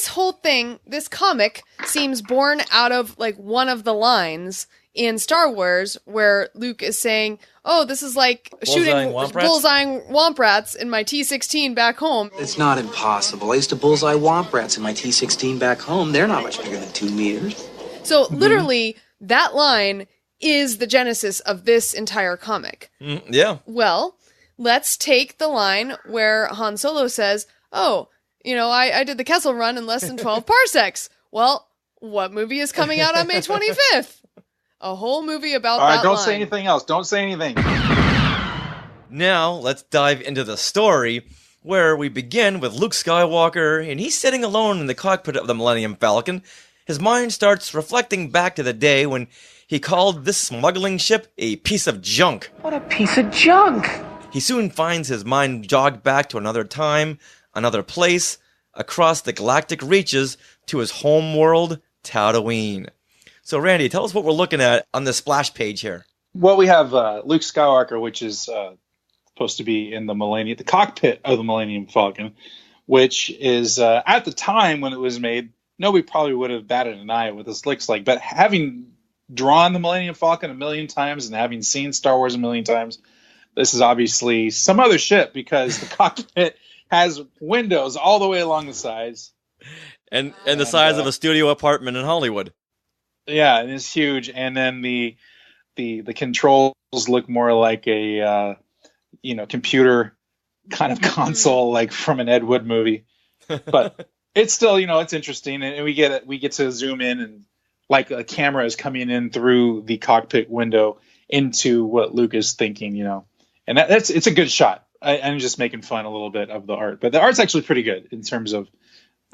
whole thing, this comic, seems born out of, like, one of the lines in Star Wars where Luke is saying, oh, this is like shooting bullseyeing womp rats in my T-16 back home. It's not impossible. I used to bullseye womp rats in my T-16 back home. They're not much bigger than 2 meters. So, literally, that line is the genesis of this entire comic. Yeah. Well, let's take the line where Han Solo says, oh, I did the Kessel Run in less than 12 parsecs. Well, what movie is coming out on May 25th? A whole movie about that line. Don't say anything else. Don't say anything. Now, let's dive into the story, where we begin with Luke Skywalker, and he's sitting alone in the cockpit of the Millennium Falcon. His mind starts reflecting back to the day when he called this smuggling ship a piece of junk. What a piece of junk! He soon finds his mind jogged back to another time, another place, across the galactic reaches to his home world, Tatooine. So, Randy, tell us what we're looking at on the splash page here. Well, we have Luke Skywalker, which is supposed to be in the cockpit of the Millennium Falcon, which is, at the time when it was made, nobody probably would have batted an eye at what this looks like. But having drawn the Millennium Falcon a million times and having seen Star Wars a million times, this is obviously some other ship because the cockpit has windows all the way along the sides. And the size of a studio apartment in Hollywood. Yeah, and it's huge. And then the controls look more like a computer kind of console, like from an Ed Wood movie. But it's still, it's interesting, and we get to zoom in, and like a camera is coming in through the cockpit window into what Luke is thinking, and it's a good shot. I'm just making fun a little bit of the art, but the art's actually pretty good in terms of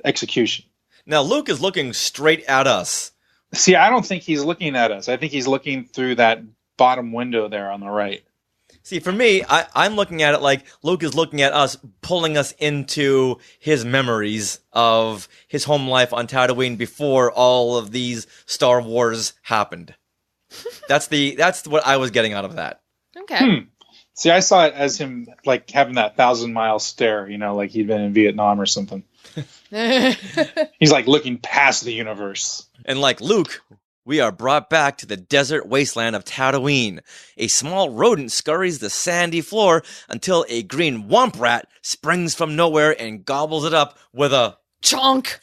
execution. Now Luke is looking straight at us. See, I don't think he's looking at us. I think he's looking through that bottom window there on the right. See, for me, I'm looking at it like Luke is looking at us, pulling us into his memories of his home life on Tatooine before all of these Star Wars happened. That's what I was getting out of that. Okay. See, I saw it as him like having that 1,000-mile stare, like he'd been in Vietnam or something. He's like looking past the universe. And like Luke, we are brought back to the desert wasteland of Tatooine. A small rodent scurries the sandy floor until a green womp rat springs from nowhere and gobbles it up with a chonk.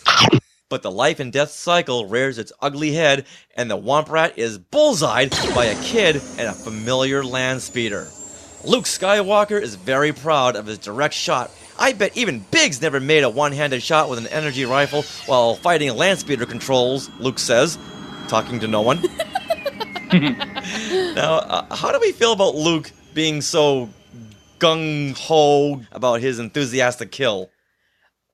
But the life and death cycle rears its ugly head, and the womp rat is bullseyed by a kid and a familiar land speeder. Luke Skywalker is very proud of his direct shot. I bet even Biggs never made a one-handed shot with an energy rifle while fighting landspeeder controls, Luke says, talking to no one. Now, how do we feel about Luke being so gung-ho about his enthusiastic kill.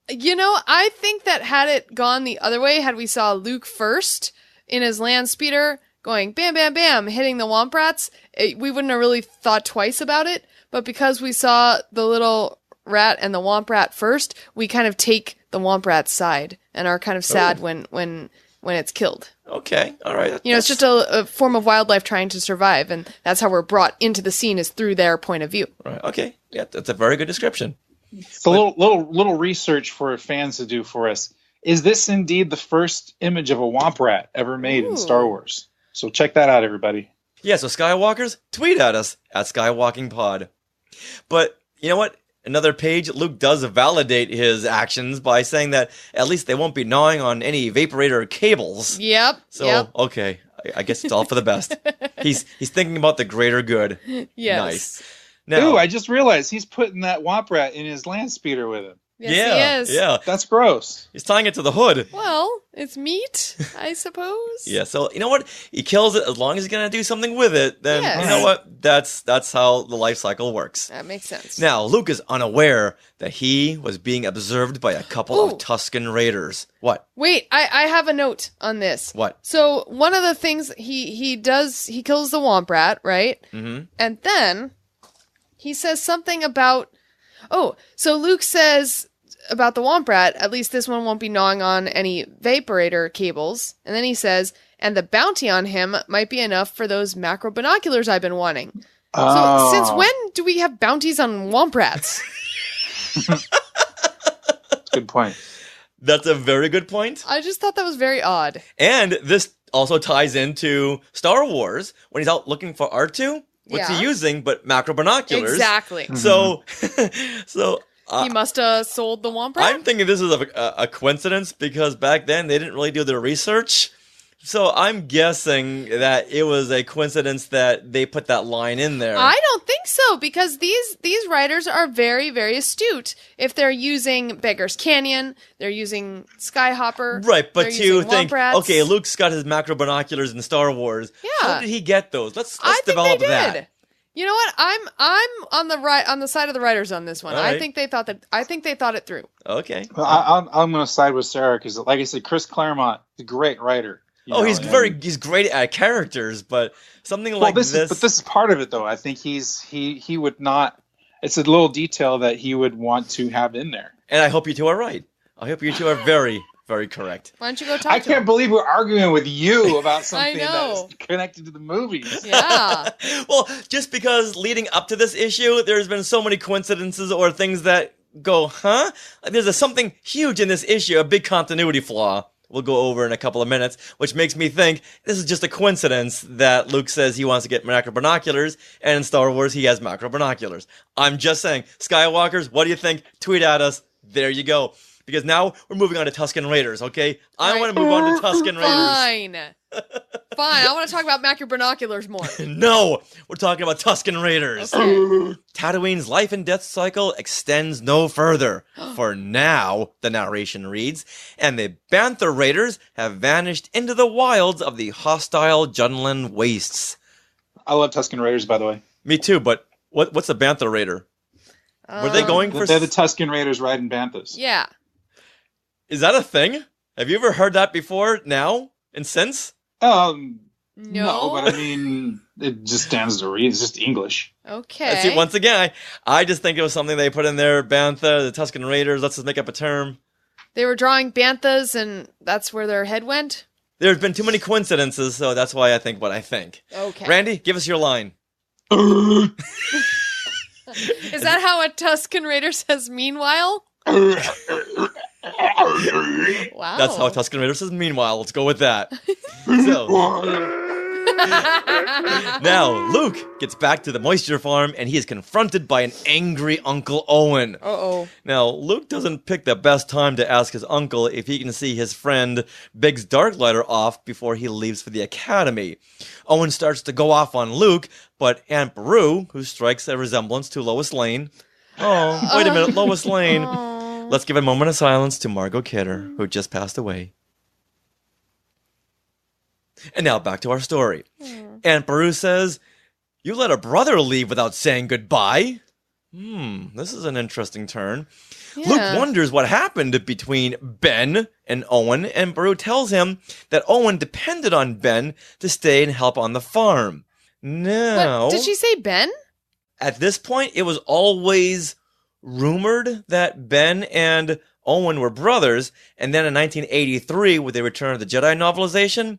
I think that had it gone the other way, had we saw Luke first in his land speeder going bam, bam, bam, hitting the womp rats, we wouldn't have really thought twice about it. But because we saw the little rat and the womp rat first, we kind of take the womp rat's side and are kind of sad when it's killed. Okay, all right. It's just a form of wildlife trying to survive, and that's how we're brought into the scene, is through their point of view. Right. Okay, yeah, that's a very good description. It's a little research for fans to do for us. Is this indeed the first image of a womp rat ever made in Star Wars? So check that out, everybody. Yeah, so Skywalkers, tweet at us at SkywalkingPod. But you know what? Another page, Luke does validate his actions by saying that at least they won't be gnawing on any Vaporator cables. Yep. So, okay, I guess it's all for the best. He's thinking about the greater good. Yes. Nice. Now, Ooh, I just realized he's putting that womp rat in his land speeder with him. Yes, he is. Yeah. That's gross. He's tying it to the hood. Well, it's meat, I suppose. Yeah, so you know what? He kills it as long as he's going to do something with it. Then, Yes. you know what? That's how the life cycle works. That makes sense. Now, Luke is unaware that he was being observed by a couple of Tusken Raiders. What? Wait, I have a note on this. What? So one of the things he does, he kills the womp rat, right? Mm-hmm. And then he says something about, so Luke says about the womp rat, at least this one won't be gnawing on any Vaporator cables. And then he says, and the bounty on him might be enough for those macro binoculars I've been wanting. So since when do we have bounties on womp rats? Good point. That's a very good point. I just thought that was very odd. And this also ties into Star Wars. When he's out looking for R2, what's he using but macro binoculars? Exactly. So, he must have sold the womp rat? I'm thinking this is a coincidence because back then they didn't really do their research. So I'm guessing that it was a coincidence that they put that line in there. I don't think so, because these writers are very, very astute. If they're using Beggar's Canyon, they're using Skyhopper. Right, but you think, rats. okay, Luke's got his macro binoculars in Star Wars. Yeah. How did he get those? Let's I think develop they did. that. You know what? I'm on the side of the writers on this one. All right. I think they thought it through. Okay. Well, I'm going to side with Sarah because, like I said, Chris Claremont is a great writer. He's great at characters, but something like this. But this is part of it, though. I think he would not. It's a little detail that he would want to have in there. And I hope you two are right. I hope you two are very, very correct. Why don't you go talk I to can't him? believe we're arguing with you about something know. that's connected to the movies. Yeah. Well, just because leading up to this issue, there's been so many coincidences or things that go, huh? There's something huge in this issue, a big continuity flaw. We'll go over in a couple of minutes, which makes me think this is just a coincidence that Luke says he wants to get macro binoculars, and in Star Wars he has macro binoculars. I'm just saying, Skywalkers, what do you think? Tweet at us. There you go. Because now we're moving on to Tusken Raiders, okay? I want to move on to Tusken Raiders. Fine. I want to talk about macro binoculars more. No, we're talking about Tusken Raiders. Okay. Tatooine's life and death cycle extends no further. For now, the narration reads, and the Bantha Raiders have vanished into the wilds of the hostile Junlan wastes. I love Tusken Raiders, by the way. Me too, but what's a Bantha Raider? Were they going for... They're the Tusken Raiders riding Banthas. Yeah. Is that a thing? Have you ever heard that before, now, and since? No, but I mean, it just stands to read. It's just English. Okay. See, once again, I just think it was something they put in there, Bantha, the Tusken Raiders, let's just make up a term. They were drawing banthas, and that's where their head went? There's been too many coincidences, so that's why I think what I think. Okay. Randy, give us your line. Is that how a Tusken Raider says meanwhile? Wow. That's how Tusken Raider says meanwhile. Let's go with that. So... Now, Luke gets back to the moisture farm, and he is confronted by an angry Uncle Owen. Uh-oh. Now, Luke doesn't pick the best time to ask his uncle if he can see his friend Biggs Darklighter off before he leaves for the academy. Owen starts to go off on Luke, but Aunt Beru, who strikes a resemblance to Lois Lane... Oh, wait a minute, Lois Lane. Let's give a moment of silence to Margot Kidder, who just passed away. And now back to our story. Aunt Beru says, "You let a brother leave without saying goodbye." This is an interesting turn. Yeah. Luke wonders what happened between Ben and Owen, and Beru tells him that Owen depended on Ben to stay and help on the farm. Now, What? Did she say Ben? at this point, it was always rumored that Ben and Owen were brothers, and then in 1983, with the Return of the Jedi novelization,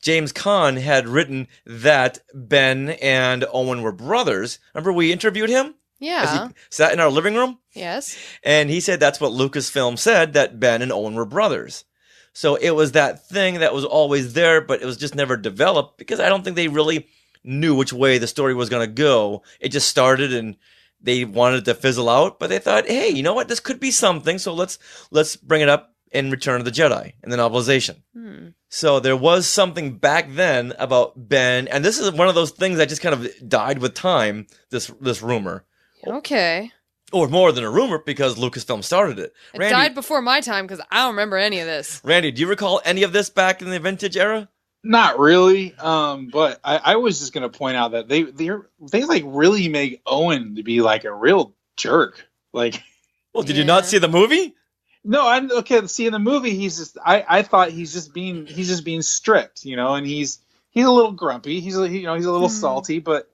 James Caan had written that Ben and Owen were brothers. Remember we interviewed him? Yeah. As he sat in our living room? Yes. And he said that's what Lucasfilm said, that Ben and Owen were brothers. So it was that thing that was always there, but it was just never developed because I don't think they really knew which way the story was going to go. It just started and they wanted to fizzle out, but they thought, hey, you know what? This could be something. So let's bring it up in Return of the Jedi in the novelization. So there was something back then about Ben, and this is one of those things that just kind of died with time, this rumor. Okay. Or more than a rumor because Lucasfilm started it. It died before my time because I don't remember any of this. Randy, do you recall any of this back in the vintage era? Not really, but I was just gonna point out that they like really make Owen to be like a real jerk. Like, well, did you not see the movie? No, I'm okay. See, in the movie, he's just I thought he's just being strict, and he's a little grumpy. He's a little salty, but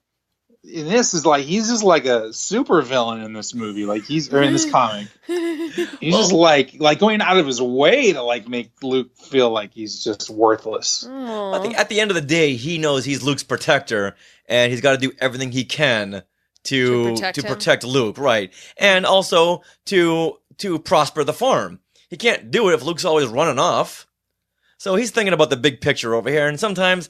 in this is like he's just like a super villain in this movie. Like or in this comic, he's just like going out of his way to like make Luke feel like he's just worthless. I think at the end of the day, he knows he's Luke's protector, and he's got to do everything he can to protect Luke, right? And also to prosper the farm. He can't do it if Luke's always running off. So he's thinking about the big picture over here, and sometimes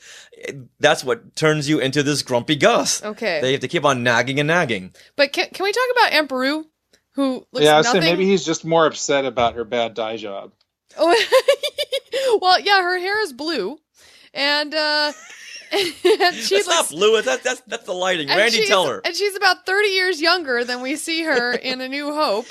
that's what turns you into this grumpy Gus. Okay. They have to keep on nagging and nagging. But can we talk about Aunt Beru, who looks I nothing? say maybe he's just more upset about her bad dye job. Oh, well, yeah, her hair is blue, and she's not blue. That's the lighting. Randy, tell her. And she's about 30 years younger than we see her in A New Hope.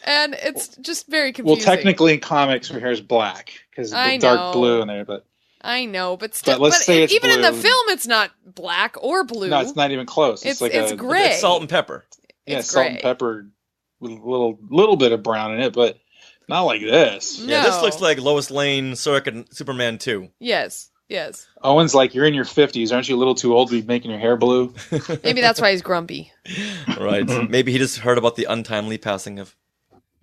And it's just very confusing. Well, technically in comics, her hair is black because the dark blue in there. But I know, but still, let's say it's even blue. In the film, it's not black or blue. No, it's not even close. It's gray. It's salt and pepper. Yeah, salt and pepper with a little bit of brown in it, but not like this. No. Yeah, this looks like Lois Lane, circa Superman 2. Yes. Owen's like, you're in your 50s. Aren't you a little too old to be making your hair blue? Maybe that's why he's grumpy. Right. Maybe he just heard about the untimely passing of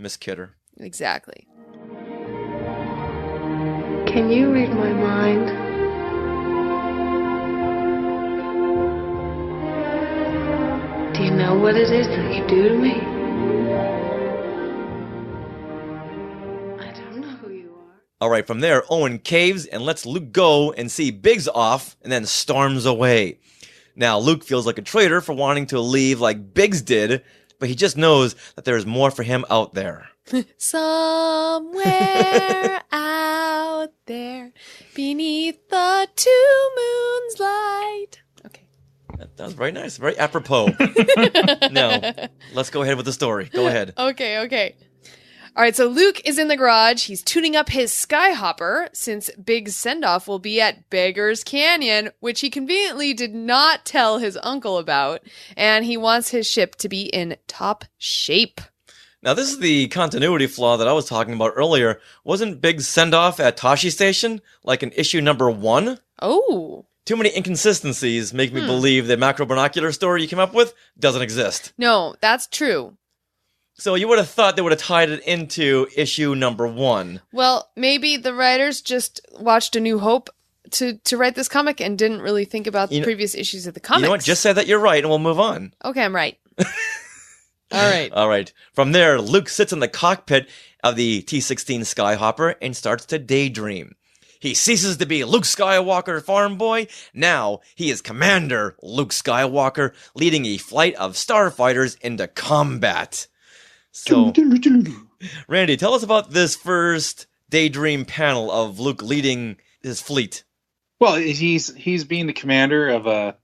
Miss Kidder. Exactly. Can you read my mind? Do you know what it is that you do to me? I don't know who you are. All right, from there, Owen caves and lets Luke go and see Biggs off and then storms away. Now, Luke feels like a traitor for wanting to leave like Biggs did, but he just knows that there is more for him out there. Somewhere out there, beneath the two moons' light. Okay. That was very nice, very apropos. Now, let's go ahead with the story. Go ahead. Okay. All right, so Luke is in the garage. He's tuning up his Skyhopper since Biggs' send-off will be at Beggar's Canyon, which he conveniently did not tell his uncle about, and he wants his ship to be in top shape. Now, this is the continuity flaw that I was talking about earlier. Wasn't Biggs' send-off at Tashi Station like in issue number 1? Oh. Too many inconsistencies make me believe the macro binocular story you came up with doesn't exist. No, that's true. So you would have thought they would have tied it into issue number 1. Well, maybe the writers just watched A New Hope to write this comic and didn't really think about the previous issues of the comics. You know what? Just say that you're right and we'll move on. Okay, I'm right. All right. From there, Luke sits in the cockpit of the T-16 Skyhopper and starts to daydream. He ceases to be Luke Skywalker, farm boy. Now he is Commander Luke Skywalker, leading a flight of starfighters into combat. So, Randy, tell us about this first daydream panel of Luke leading his fleet. Well, he's being the commander of a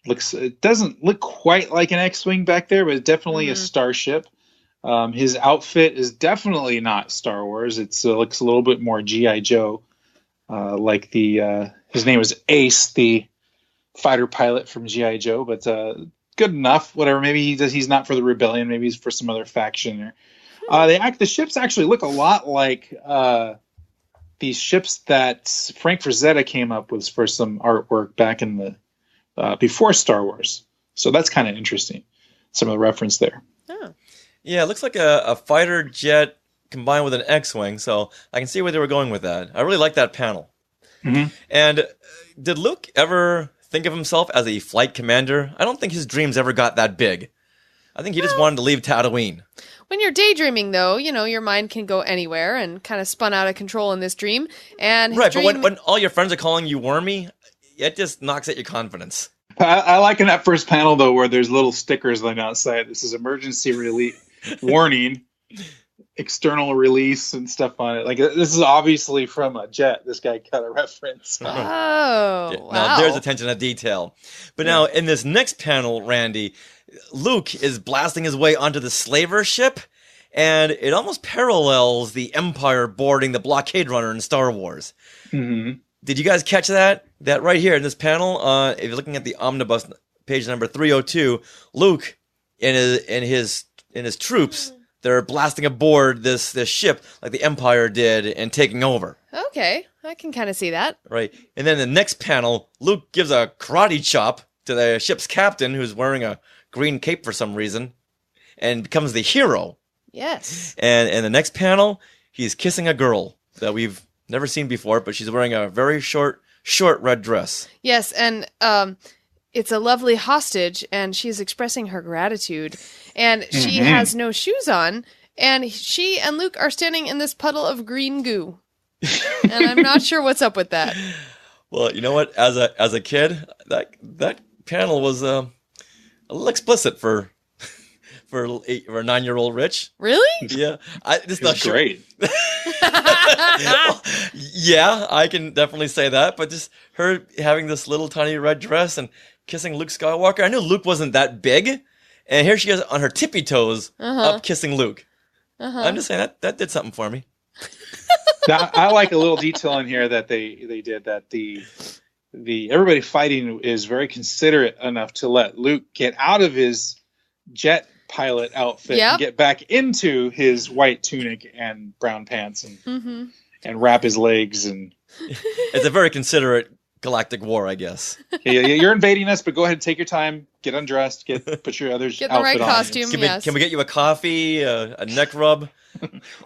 it doesn't look quite like an X-wing back there, but it's definitely a starship. His outfit is definitely not Star Wars. It looks a little bit more G.I. Joe, like his name was Ace, the fighter pilot from G.I. Joe, but good enough. Whatever. Maybe he's not for the rebellion. Maybe he's for some other faction. The ships actually look a lot like these ships that Frank Frazetta came up with for some artwork back in the before Star Wars. So that's kind of interesting. Some of the reference there. Oh. Yeah, it looks like a fighter jet combined with an X-wing. So I can see where they were going with that. I really like that panel. Mm-hmm. And did Luke ever think of himself as a flight commander? I don't think his dreams ever got that big. I think he just wanted to leave Tatooine. When you're daydreaming, though, your mind can go anywhere and kind of spun out of control in this dream. And his right, dream... but when all your friends are calling you wormy, it just knocks at your confidence. I like in that first panel, though, where there's little stickers laying outside. This is emergency release warning, external release and stuff on it. Like, this is obviously from a jet. This guy cut a reference. Oh, wow. Now, there's attention to detail. But now, in this next panel, Randy, Luke is blasting his way onto the slaver ship, and it almost parallels the Empire boarding the blockade runner in Star Wars. Mm-hmm. Did you guys catch that? That right here in this panel, if you're looking at the omnibus, page number 302, Luke and his troops, they're blasting aboard this ship like the Empire did and taking over. Okay, I can kind of see that. Right. And then the next panel, Luke gives a karate chop to the ship's captain, who's wearing a green cape for some reason, and becomes the hero. Yes. And in the next panel, he's kissing a girl that we've never seen before, but she's wearing a very short red dress. Yes, and it's a lovely hostage, and she's expressing her gratitude, and she has no shoes on, and she and Luke are standing in this puddle of green goo. And I'm not sure what's up with that. Well, you know what? As a kid, that panel was a little explicit for a 9-year-old Rich. Really? Yeah, It's not great. Well, yeah, I can definitely say that. But just her having this little tiny red dress and kissing Luke Skywalker. I knew Luke wasn't that big, and here she is on her tippy toes up kissing Luke. I'm just saying that did something for me. Now, I like a little detail in here that they did that the everybody fighting is very considerate enough to let Luke get out of his jet pilot outfit and get back into his white tunic and brown pants and wrap his legs. And it's a very considerate galactic war, I guess. Yeah, you're invading us, but go ahead and take your time, get undressed, put your other get outfit the right on. costume. Can we get you a coffee, a neck rub?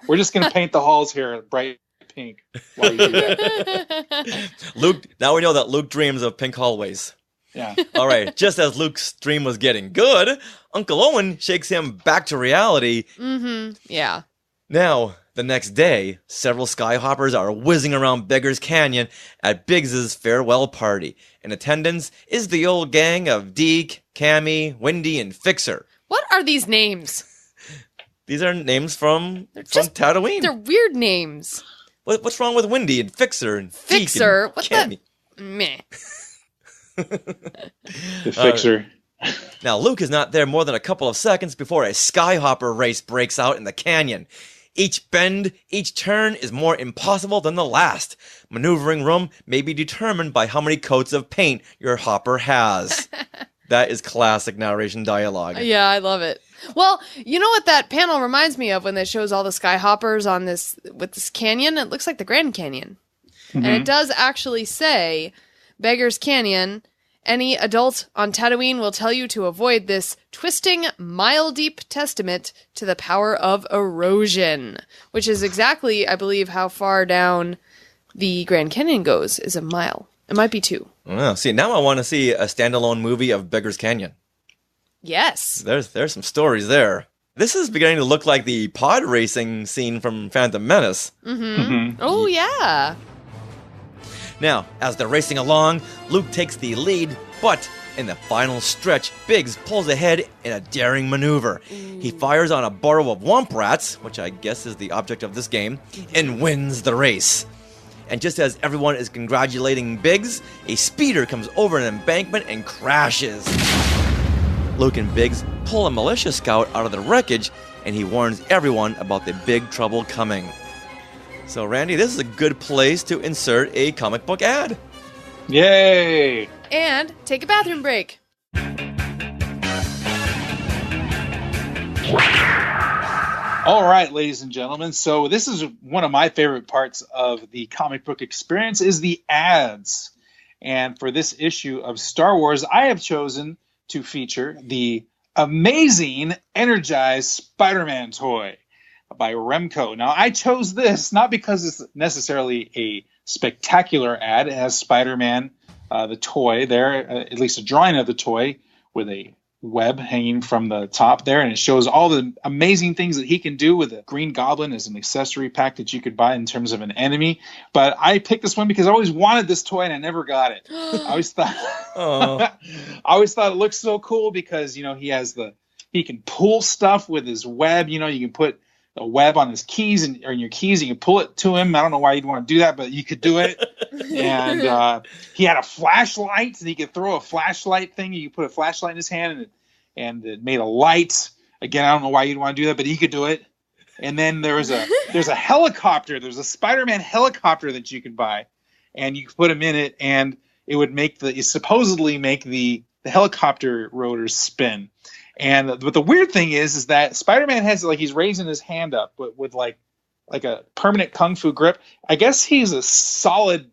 We're just gonna paint the halls here bright pink while you do that. Luke, now we know that Luke dreams of pink hallways. Yeah. All right. Just as Luke's dream was getting good, Uncle Owen shakes him back to reality. Mm-hmm. Yeah. Now, the next day, several Skyhoppers are whizzing around Beggar's Canyon at Biggs's farewell party. In attendance is the old gang of Deke, Cammy, Wendy, and Fixer. What are these names? These are names from Tatooine. They're weird names. What's wrong with Wendy and Fixer and Fixer? Deke and What Cammy? the? Meh. The Fixer. Now, Luke is not there more than a couple of seconds before a Skyhopper race breaks out in the canyon. Each bend, each turn is more impossible than the last. Maneuvering room may be determined by how many coats of paint your hopper has. That is classic narration dialogue. Yeah, I love it. Well, you know what that panel reminds me of when it shows all the Skyhoppers on this canyon? It looks like the Grand Canyon. And it does actually say, Beggar's Canyon, any adult on Tatooine will tell you to avoid this twisting, mile-deep testament to the power of erosion, which is exactly, I believe, how far down the Grand Canyon goes, is a mile. It might be 2. Oh, see, now I want to see a standalone movie of Beggar's Canyon. Yes. There's some stories there. This is beginning to look like the pod racing scene from Phantom Menace. Oh, yeah. Now, as they're racing along, Luke takes the lead, but in the final stretch, Biggs pulls ahead in a daring maneuver. He fires on a burrow of womp rats, which I guess is the object of this game, and wins the race. And just as everyone is congratulating Biggs, a speeder comes over an embankment and crashes. Luke and Biggs pull a militia scout out of the wreckage, and he warns everyone about the big trouble coming. So, Randy, this is a good place to insert a comic book ad. Yay! And take a bathroom break. All right, ladies and gentlemen. So this is one of my favorite parts of the comic book experience is the ads. And for this issue of Star Wars, I have chosen to feature the amazing Energized Spider-Man toy by Remco. Now, I chose this not because it's necessarily a spectacular ad. It has Spider-Man, the toy there, at least a drawing of the toy with a web hanging from the top there, and it shows all the amazing things that he can do with a Green Goblin as an accessory pack that you could buy in terms of an enemy. But I picked this one because I always wanted this toy and I never got it. I always thought it looked so cool because, you know, he can pull stuff with his web. You know, you can put a web on his keys or in your keys, you can pull it to him. I don't know why you'd want to do that, but you could do it. And he had a flashlight, and he could throw a flashlight thing. You could put a flashlight in his hand, and it made a light. Again, I don't know why you'd want to do that, but he could do it. And then there's a helicopter. There's a Spider-Man helicopter that you could buy, and you could put him in it, and it would supposedly make the helicopter rotors spin. But the weird thing is that Spider-Man has, like, he's raising his hand up with like a permanent kung fu grip. I guess he's solid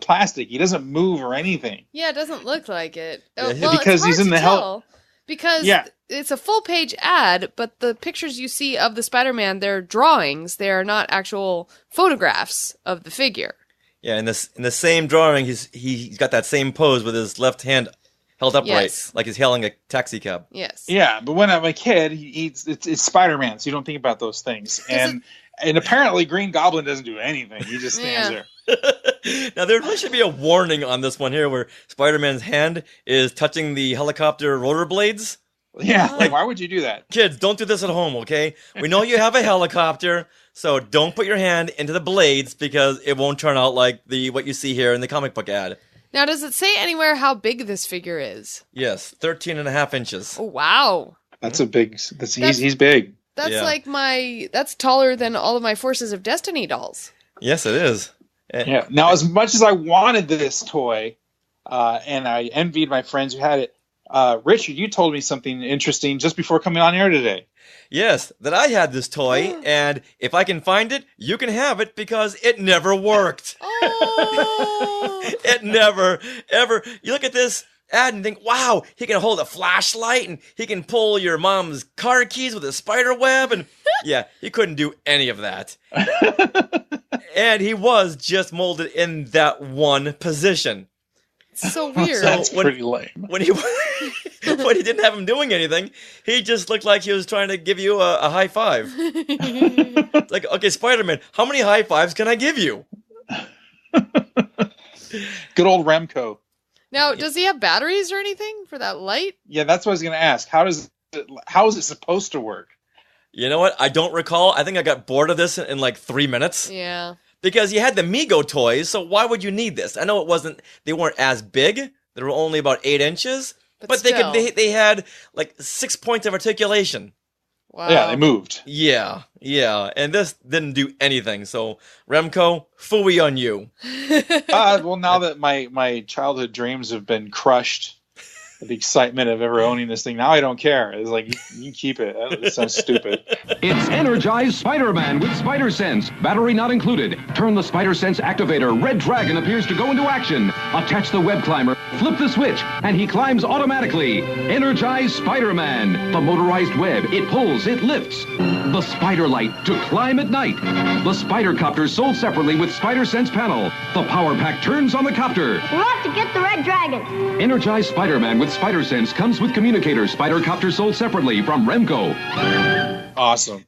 plastic. He doesn't move or anything. Yeah, it doesn't look like it. Well, because he's in the hell. Because it's a full page ad, but the pictures you see of the Spider-Man, they're drawings. They are not actual photographs of the figure. Yeah, in the same drawing, he's got that same pose with his left hand held upright, like he's hailing a taxi cab. Yes. Yeah, but when I'm a kid, it's Spider-Man, so you don't think about those things. And apparently Green Goblin doesn't do anything. He just stands there. Now, there really should be a warning on this one here where Spider-Man's hand is touching the helicopter rotor blades. Yeah, like, why would you do that? Kids, don't do this at home, okay? We know you have a helicopter, so don't put your hand into the blades because it won't turn out like what you see here in the comic book ad. Now, does it say anywhere how big this figure is? Yes, 13.5 inches. Oh, wow. That's a big... He's big. That's that's taller than all of my Forces of Destiny dolls. Yes, it is. Yeah. Now, as much as I wanted this toy, and I envied my friends who had it, Richard, you told me something interesting just before coming on air today. Yes, that I had this toy, and if I can find it, you can have it because it never worked. Oh! It never, ever. You look at this ad and think, wow, he can hold a flashlight, and he can pull your mom's car keys with a spider web, and yeah, he couldn't do any of that. And he was just molded in that one position. So weird. That's pretty lame. When he didn't have him doing anything, he just looked like he was trying to give you a high five. It's like, okay, Spider-Man, how many high fives can I give you? Good old Remco. Now, does he have batteries or anything for that light? Yeah, that's what I was going to ask. How is it supposed to work? You know what? I don't recall. I think I got bored of this in like 3 minutes. Yeah. Because you had the Mego toys, so why would you need this? I know they weren't as big. They were only about 8 inches. But they had like 6 points of articulation. Wow. Yeah, they moved. Yeah. And this didn't do anything. So, Remco, phooey on you. Well, now that my childhood dreams have been crushed, the excitement of ever owning this thing, now I don't care. It's like, you can keep it. It sounds stupid. It's Energized Spider-Man with Spider Sense. Battery not included. Turn the Spider Sense activator. Red Dragon appears to go into action. Attach the web climber. Flip the switch, and he climbs automatically. Energized Spider-Man. The motorized web. It pulls. It lifts. The Spider Light to climb at night. The Spider Copter sold separately with Spider Sense panel. The power pack turns on the copter. We want to get the Red Dragon. Energized Spider-Man with Spider Sense comes with communicator. Spider Copter sold separately from Remco. Awesome.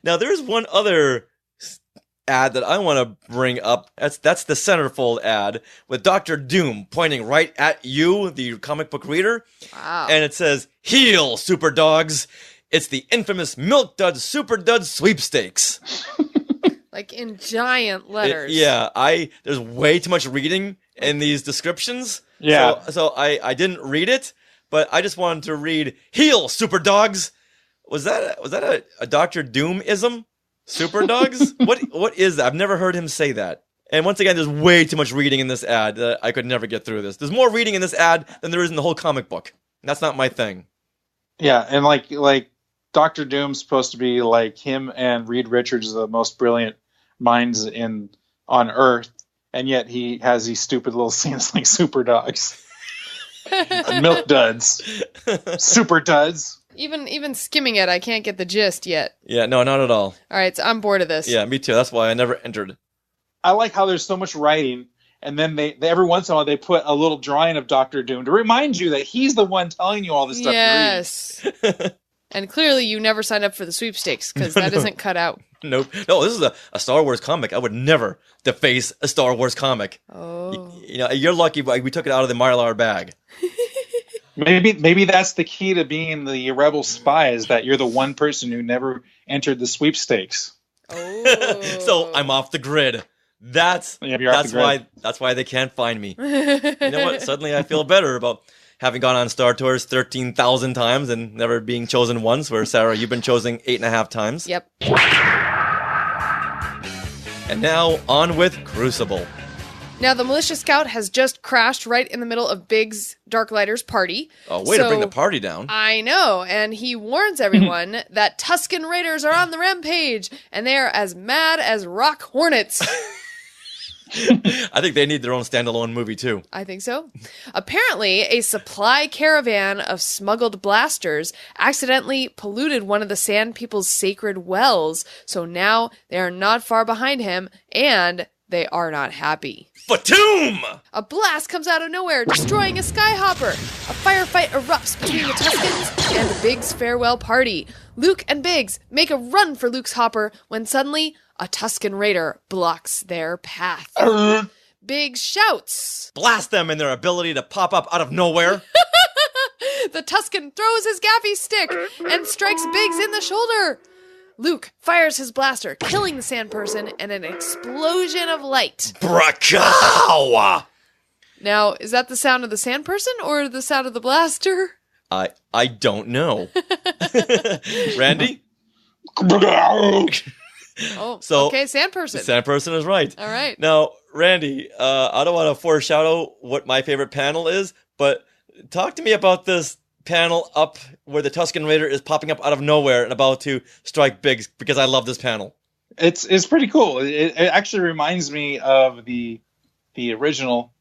Now, there's one other ad that I want to bring up. That's the centerfold ad with Dr. Doom pointing right at you, the comic book reader. Wow. And it says, "Heal, Super Dogs. It's the infamous Milk Dud Super Dud Sweepstakes." Like in giant letters. There's way too much reading in these descriptions. Yeah. So I didn't read it, but I just wanted to read, "Heal, Super Dogs." Was that a Dr. Doom-ism? Super Dogs? What is that? I've never heard him say that. And once again, there's way too much reading in this ad that I could never get through this. There's more reading in this ad than there is in the whole comic book. That's not my thing. Yeah, and like Dr. Doom's supposed to be like him and Reed Richards, the most brilliant minds on Earth, and yet he has these stupid little scenes like super dogs, milk duds, super duds. Even skimming it, I can't get the gist yet. Yeah, no, not at all. All right, so I'm bored of this. Yeah, me too. That's why I never entered. I like how there's so much writing, and then they every once in a while they put a little drawing of Dr. Doom to remind you that he's the one telling you all the stuff Yes. And clearly you never signed up for the sweepstakes, because that isn't cut out. Nope. No, this is a Star Wars comic. I would never deface a Star Wars comic. Oh. You know, you're lucky we took it out of the Mylar bag. Maybe that's the key to being the rebel spy, is that you're the one person who never entered the sweepstakes. Oh. So I'm off the grid. That's why they can't find me. You know what? Suddenly I feel better about having gone on Star Tours 13,000 times and never being chosen once, where, Sarah, you've been chosen 8.5 times. Yep. And now, on with Crucible. Now, the militia scout has just crashed right in the middle of Biggs Darklighter's party. Oh, way to bring the party down. I know, and he warns everyone that Tusken Raiders are on the rampage, and they are as mad as rock hornets. I think they need their own standalone movie, too. I think so. Apparently, a supply caravan of smuggled blasters accidentally polluted one of the Sand People's sacred wells, so now they are not far behind him, and they are not happy. Fatum! A blast comes out of nowhere, destroying a skyhopper. A firefight erupts between the Tuskens and the Biggs farewell party. Luke and Biggs make a run for Luke's hopper when suddenly a Tusken Raider blocks their path. Biggs shouts, "Blast them in their ability to pop up out of nowhere!" The Tusken throws his gaffy stick and strikes Biggs in the shoulder. Luke fires his blaster, killing the sand person, and an explosion of light. Bracow! Now, is that the sound of the sand person or the sound of the blaster? I don't know. Randy? Oh, so, okay, sand person. Sand person is right. All right. Now, Randy, I don't want to foreshadow what my favorite panel is, but talk to me about this panel up where the Tusken Raider is popping up out of nowhere and about to strike Biggs, because I love this panel. It's pretty cool. It actually reminds me of the original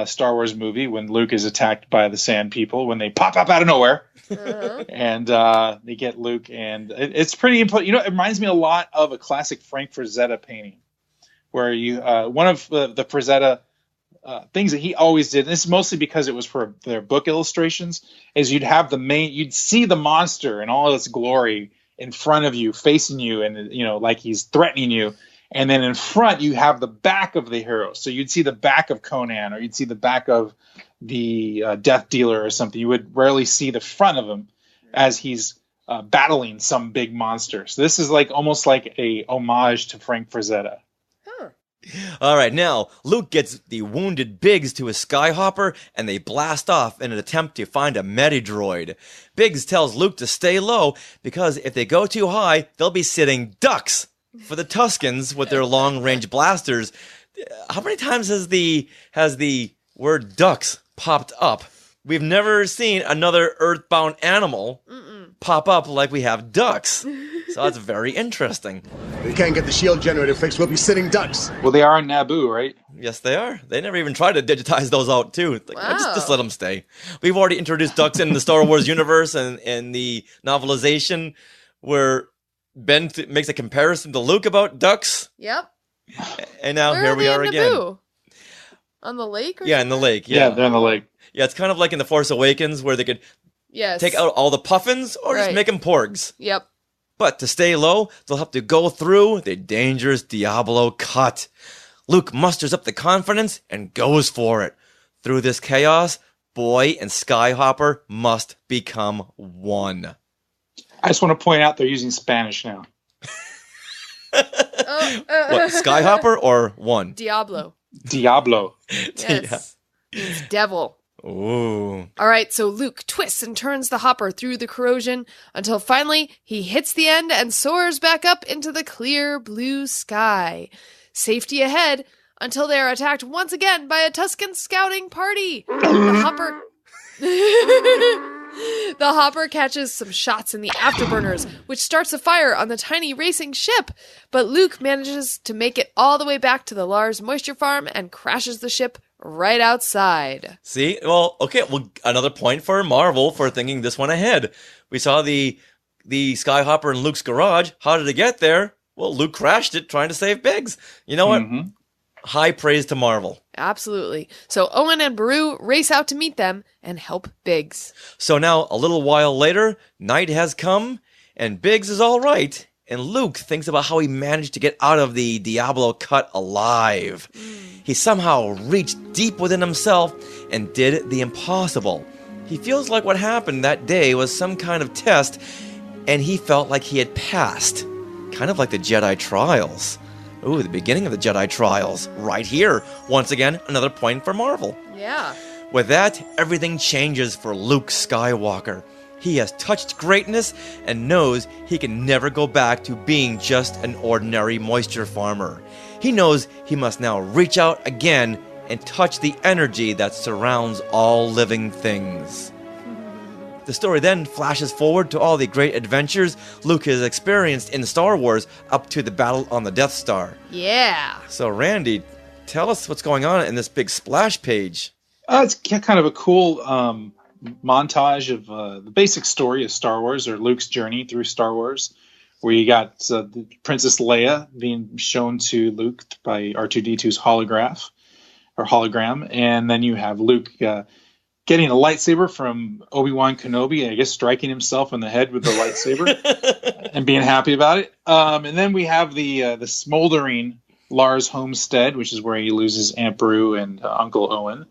Star Wars movie when Luke is attacked by the Sand People, when they pop up out of nowhere. Uh-huh. And they get Luke, and it's pretty important. You know, it reminds me a lot of a classic Frank Frazetta painting, where you one of the Frazetta things that he always did, and this is mostly because it was for their book illustrations, is you'd see the monster in all its glory in front of you, facing you, and like he's threatening you. And then in front, you have the back of the hero. So you'd see the back of Conan, or you'd see the back of the Death Dealer or something. You would rarely see the front of him as he's battling some big monster. So this is almost like a homage to Frank Frazetta. Huh. All right, now Luke gets the wounded Biggs to a skyhopper, and they blast off in an attempt to find a Medidroid. Biggs tells Luke to stay low, because if they go too high, they'll be sitting ducks for the Tuskens with their long-range blasters. How many times has the word ducks popped up? We've never seen another earthbound animal pop up like we have ducks. So that's very interesting. We can't get the shield generator fixed. We'll be sitting ducks. Well, they are on Naboo, right? Yes, they are. They never even tried to digitize those out, too. Wow. Just let them stay. We've already introduced ducks in the Star Wars universe and the novelization, where Ben makes a comparison to Luke about ducks. Yep. And now Where here we are in again. Naboo? On the lake? Yeah, in the lake. Yeah, they're in the lake. Yeah, it's kind of like in The Force Awakens, where they could take out all the puffins or just make them porgs. Yep. But to stay low, they'll have to go through the dangerous Diablo Cut. Luke musters up the confidence and goes for it. Through this chaos, Boy and Skyhopper must become one. I just want to point out they're using Spanish now. What, Skyhopper or one? Diablo. Diablo. Yes. Means devil. Ooh. All right, so Luke twists and turns the hopper through the corrosion until finally he hits the end and soars back up into the clear blue sky. Safety ahead until they are attacked once again by a Tusken scouting party. The hopper... The hopper catches some shots in the afterburners, which starts a fire on the tiny racing ship. But Luke manages to make it all the way back to the Lars moisture farm and crashes the ship right outside. See? Well, okay. Well, another point for Marvel for thinking this one ahead. We saw the Skyhopper in Luke's garage. How did it get there? Well, Luke crashed it trying to save Biggs. You know what? Mm-hmm. High praise to Marvel. Absolutely. So Owen and Beru race out to meet them and help Biggs. So now, a little while later, night has come, and Biggs is all right. And Luke thinks about how he managed to get out of the Diablo Cut alive. He somehow reached deep within himself and did the impossible. He feels like what happened that day was some kind of test, and he felt like he had passed. Kind of like the Jedi Trials. Ooh, the beginning of the Jedi Trials. Right here. Once again, another point for Marvel. Yeah. With that, everything changes for Luke Skywalker. He has touched greatness and knows he can never go back to being just an ordinary moisture farmer. He knows he must now reach out again and touch the energy that surrounds all living things. The story then flashes forward to all the great adventures Luke has experienced in Star Wars up to the battle on the Death Star. Yeah. So, Randy, tell us what's going on in this big splash page. It's kind of a cool montage of the basic story of Star Wars, or Luke's journey through Star Wars, where you got the Princess Leia being shown to Luke by R2-D2's hologram, and then you have Luke getting a lightsaber from Obi-Wan Kenobi, I guess striking himself in the head with the lightsaber and being happy about it. And then we have the smoldering Lars homestead, which is where he loses Aunt Beru and Uncle Owen.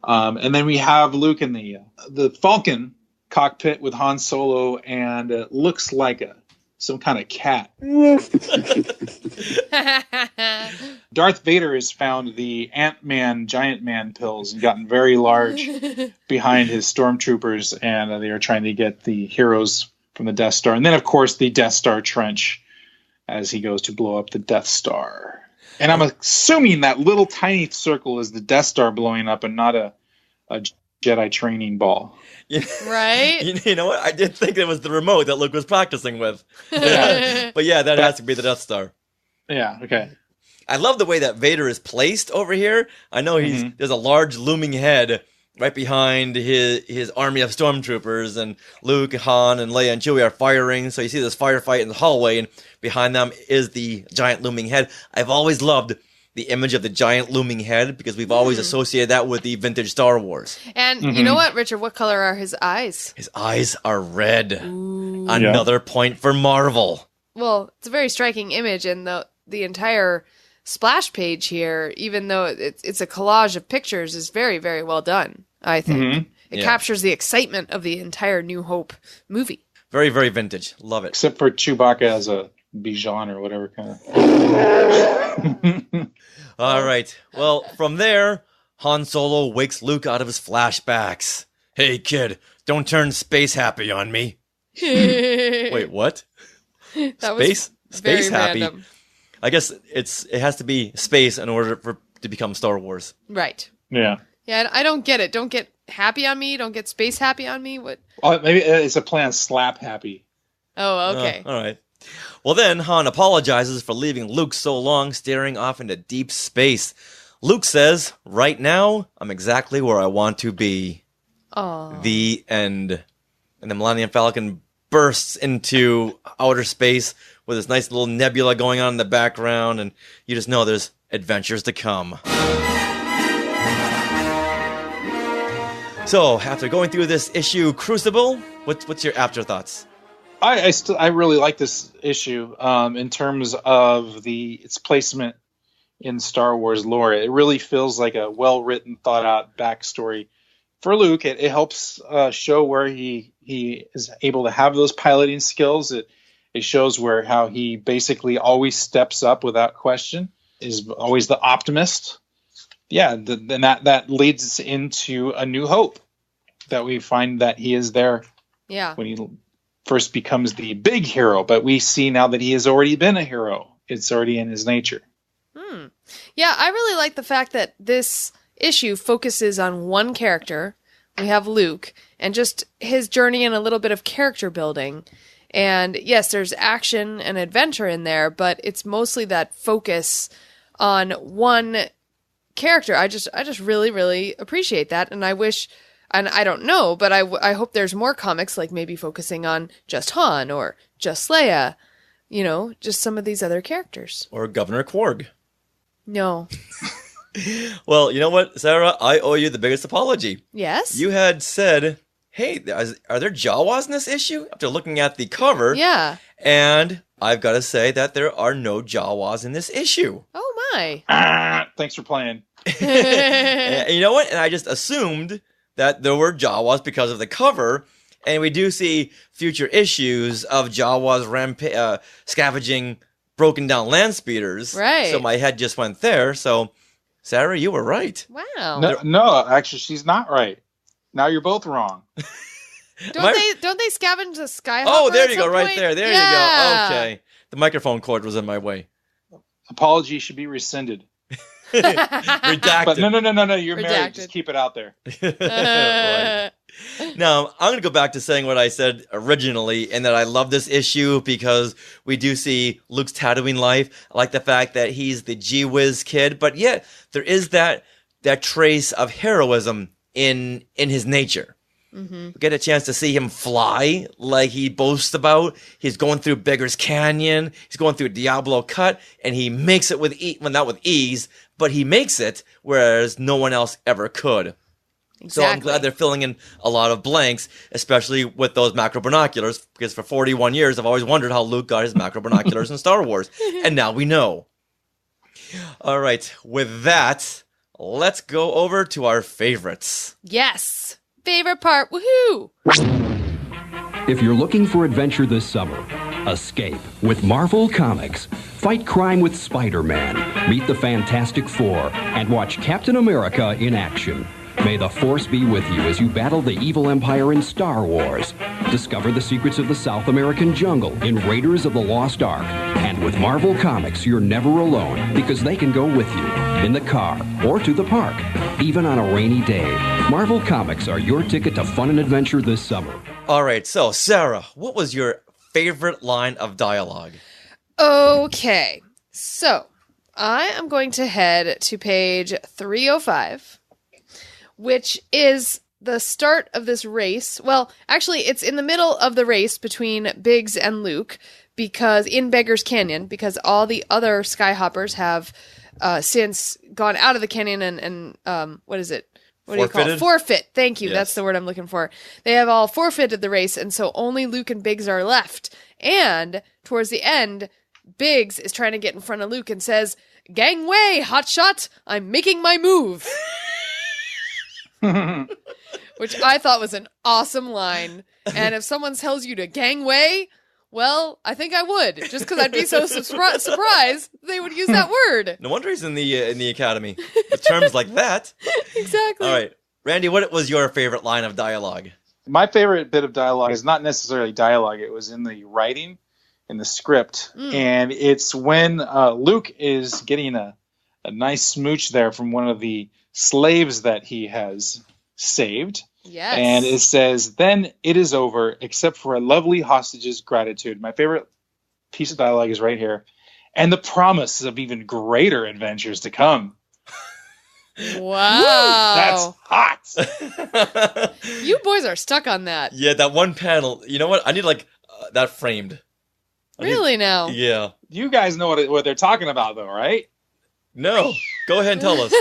And then we have Luke in the Falcon cockpit with Han Solo, and it looks like some kind of cat. Darth Vader has found the Ant-Man, Giant Man pills and gotten very large behind his stormtroopers, and they are trying to get the heroes from the Death Star. And then, of course, the Death Star trench as he goes to blow up the Death Star. And I'm assuming that little tiny circle is the Death Star blowing up and not a Jedi training ball. Yeah. Right? You know what? I did think it was the remote that Luke was practicing with. Yeah. But yeah, that has to be the Death Star. Yeah, okay. I love the way that Vader is placed over here. I know there's a large looming head right behind his army of stormtroopers, and Luke, Han, and Leia and Chewie are firing. So you see this firefight in the hallway, and behind them is the giant looming head. I've always loved the image of the giant looming head because we've always associated that with the vintage Star Wars. And you know what, Richard? What color are his eyes? His eyes are red. Ooh. Another point for Marvel. Well, it's a very striking image, and the entire splash page here, even though it's a collage of pictures, is very, very well done, I think. It captures the excitement of the entire New Hope movie. Very, very vintage. Love it. Except for Chewbacca as a Bijan or whatever kind of. All right. Well, from there, Han Solo wakes Luke out of his flashbacks. Hey, kid, don't turn space happy on me. Wait, what? Space happy. Random. I guess it has to be space in order to become Star Wars. Right. Yeah. Yeah, I don't get it. Don't get happy on me. Don't get space happy on me. What? Maybe it's a plan. Slap happy. Oh, okay. All right. Well, then Han apologizes for leaving Luke so long staring off into deep space. Luke says, right now, I'm exactly where I want to be. Aww. The end. And the Millennium Falcon bursts into outer space with this nice little nebula going on in the background, and you just know there's adventures to come. So, after going through this issue, Crucible, what's your afterthoughts? I really like this issue in terms of its placement in Star Wars lore. It really feels like a well-written, thought-out backstory for Luke. It helps show where he is able to have those piloting skills. It shows how he basically always steps up without question, is always the optimist. Yeah, and that leads us into A New Hope, that we find that he is there when he first becomes the big hero, but we see now that he has already been a hero. It's already in his nature. Yeah, I really like the fact that this issue focuses on one character, we have Luke, and just his journey and a little bit of character building. And yes, there's action and adventure in there, but it's mostly that focus on one character. I just really, really appreciate that. And I wish, and I don't know, but I hope there's more comics like maybe focusing on just Han or just Leia, you know, just some of these other characters. Or Governor Quarg. No. Well, you know what, Sarah? I owe you the biggest apology. Yes? You had said, hey, are there Jawas in this issue? After looking at the cover. Yeah. And I've got to say that there are no Jawas in this issue. Oh, my. Thanks for playing. And you know what? And I just assumed that there were Jawas because of the cover. And we do see future issues of Jawas scavenging broken down land speeders. Right. So my head just went there. So, Sarah, you were right. Wow. No, actually, she's not right. Now you're both wrong. Don't they scavenge the Skyhopper? Oh, there at you some go, right point? there. There you go. Okay. The microphone cord was in my way. Apology should be rescinded. Redacted. But no. You're Redacted. married. Just keep it out there. Right. Now, I'm going to go back to saying what I said originally, and that I love this issue because we do see Luke's Tatooine life. I like the fact that he's the gee-whiz kid, but yet there is that trace of heroism in his nature. Mm-hmm. We get a chance to see him fly like he boasts about. He's going through Beggar's Canyon. He's going through Diablo Cut, and he makes it with not with ease, but he makes it, whereas no one else ever could. Exactly. So I'm glad they're filling in a lot of blanks, especially with those macro binoculars, because for 41 years, I've always wondered how Luke got his macro binoculars in Star Wars, and now we know. All right, with that, let's go over to our favorites. Yes. Favorite part. Woohoo! If you're looking for adventure this summer, escape with Marvel Comics. Fight crime with Spider-Man. Meet the Fantastic Four and watch Captain America in action. May the Force be with you as you battle the evil empire in Star Wars. Discover the secrets of the South American jungle in Raiders of the Lost Ark. And with Marvel Comics, you're never alone because they can go with you in the car or to the park, even on a rainy day. Marvel Comics are your ticket to fun and adventure this summer. All right, so Sarah, what was your favorite line of dialogue? Okay, so I am going to head to page 305, which is the start of this race. Well, actually, it's in the middle of the race between Biggs and Luke, because in Beggar's Canyon, because all the other Skyhoppers have since gone out of the canyon and what is it? What do you call it? Forfeit. Thank you. Yes. That's the word I'm looking for. They have all forfeited the race, and so only Luke and Biggs are left. And towards the end, Biggs is trying to get in front of Luke and says, "Gangway, hotshot! I'm making my move." Which I thought was an awesome line. And if someone tells you to gangway, well, I think I would, just because I'd be so surprised they would use that word. No wonder he's in the academy with terms like that. Exactly. All right, Randy, what was your favorite line of dialogue? My favorite bit of dialogue is not necessarily dialogue. It was in the writing, in the script. And it's when Luke is getting a nice smooch there from one of the slaves that he has saved. Yes. And it says, "Then it is over, except for a lovely hostage's gratitude." My favorite piece of dialogue is right here. "And the promise of even greater adventures to come." Wow. That's hot. You boys are stuck on that. Yeah, that one panel. You know what? I need that framed. Really now? Yeah. You guys know what they're talking about, though, right? No. Go ahead and tell us.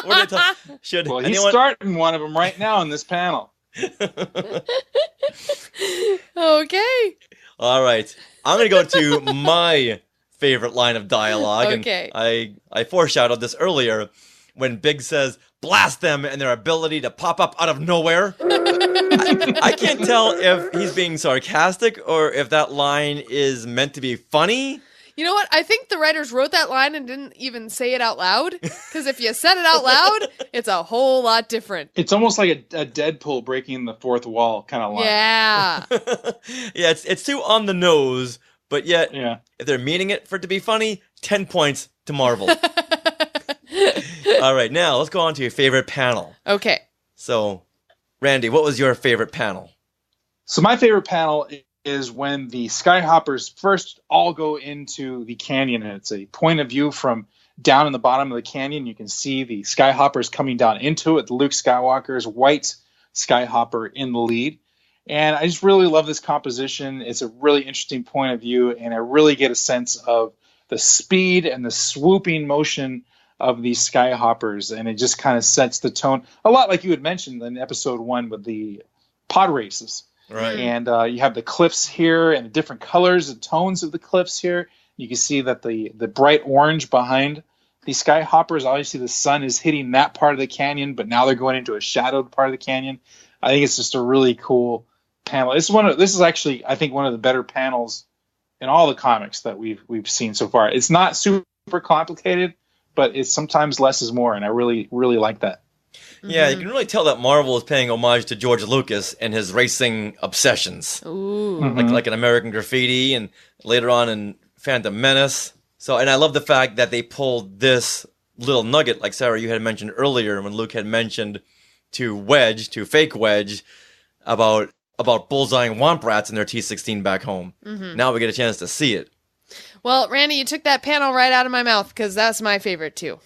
What are they Well, he's starting one of them right now in this panel. Okay. All right. I'm going to go to my favorite line of dialogue. Okay. And I foreshadowed this earlier when Biggs says, "Blast them and their ability to pop up out of nowhere." I can't tell if he's being sarcastic or if that line is meant to be funny. You know what? I think the writers wrote that line and didn't even say it out loud. Because if you said it out loud, it's a whole lot different. It's almost like a Deadpool breaking the fourth wall kind of line. Yeah. Yeah, it's too on the nose, but yet, yeah, if they're meaning it for it to be funny, 10 points to Marvel. All right, now let's go on to your favorite panel. Okay. So, Randy, what was your favorite panel? So my favorite panel is when the Skyhoppers first all go into the canyon, and it's a point of view from down in the bottom of the canyon. You can see the Skyhoppers coming down into it. Luke Skywalker's white Skyhopper in the lead. And I just really love this composition. It's a really interesting point of view, and I really get a sense of the speed and the swooping motion of these Skyhoppers, and it just kind of sets the tone. A lot like you had mentioned in episode 1 with the pod races. Right. And you have the cliffs here and the different colors and tones of the cliffs here. You can see that the bright orange behind the Skyhoppers, obviously the sun is hitting that part of the canyon, but now they're going into a shadowed part of the canyon. I think it's just a really cool panel. This is actually, I think, one of the better panels in all the comics that we've seen so far. It's not super complicated, but it's sometimes less is more, and I really, really like that. Yeah, you can really tell that Marvel is paying homage to George Lucas and his racing obsessions. Ooh. Like in American Graffiti and later on in Phantom Menace. So, and I love the fact that they pulled this little nugget, like Sarah, you had mentioned earlier when Luke had mentioned to fake Wedge, about Bullseye and Womp Rats in their T-16 back home. Now we get a chance to see it. Well, Randy, you took that panel right out of my mouth, because that's my favorite too.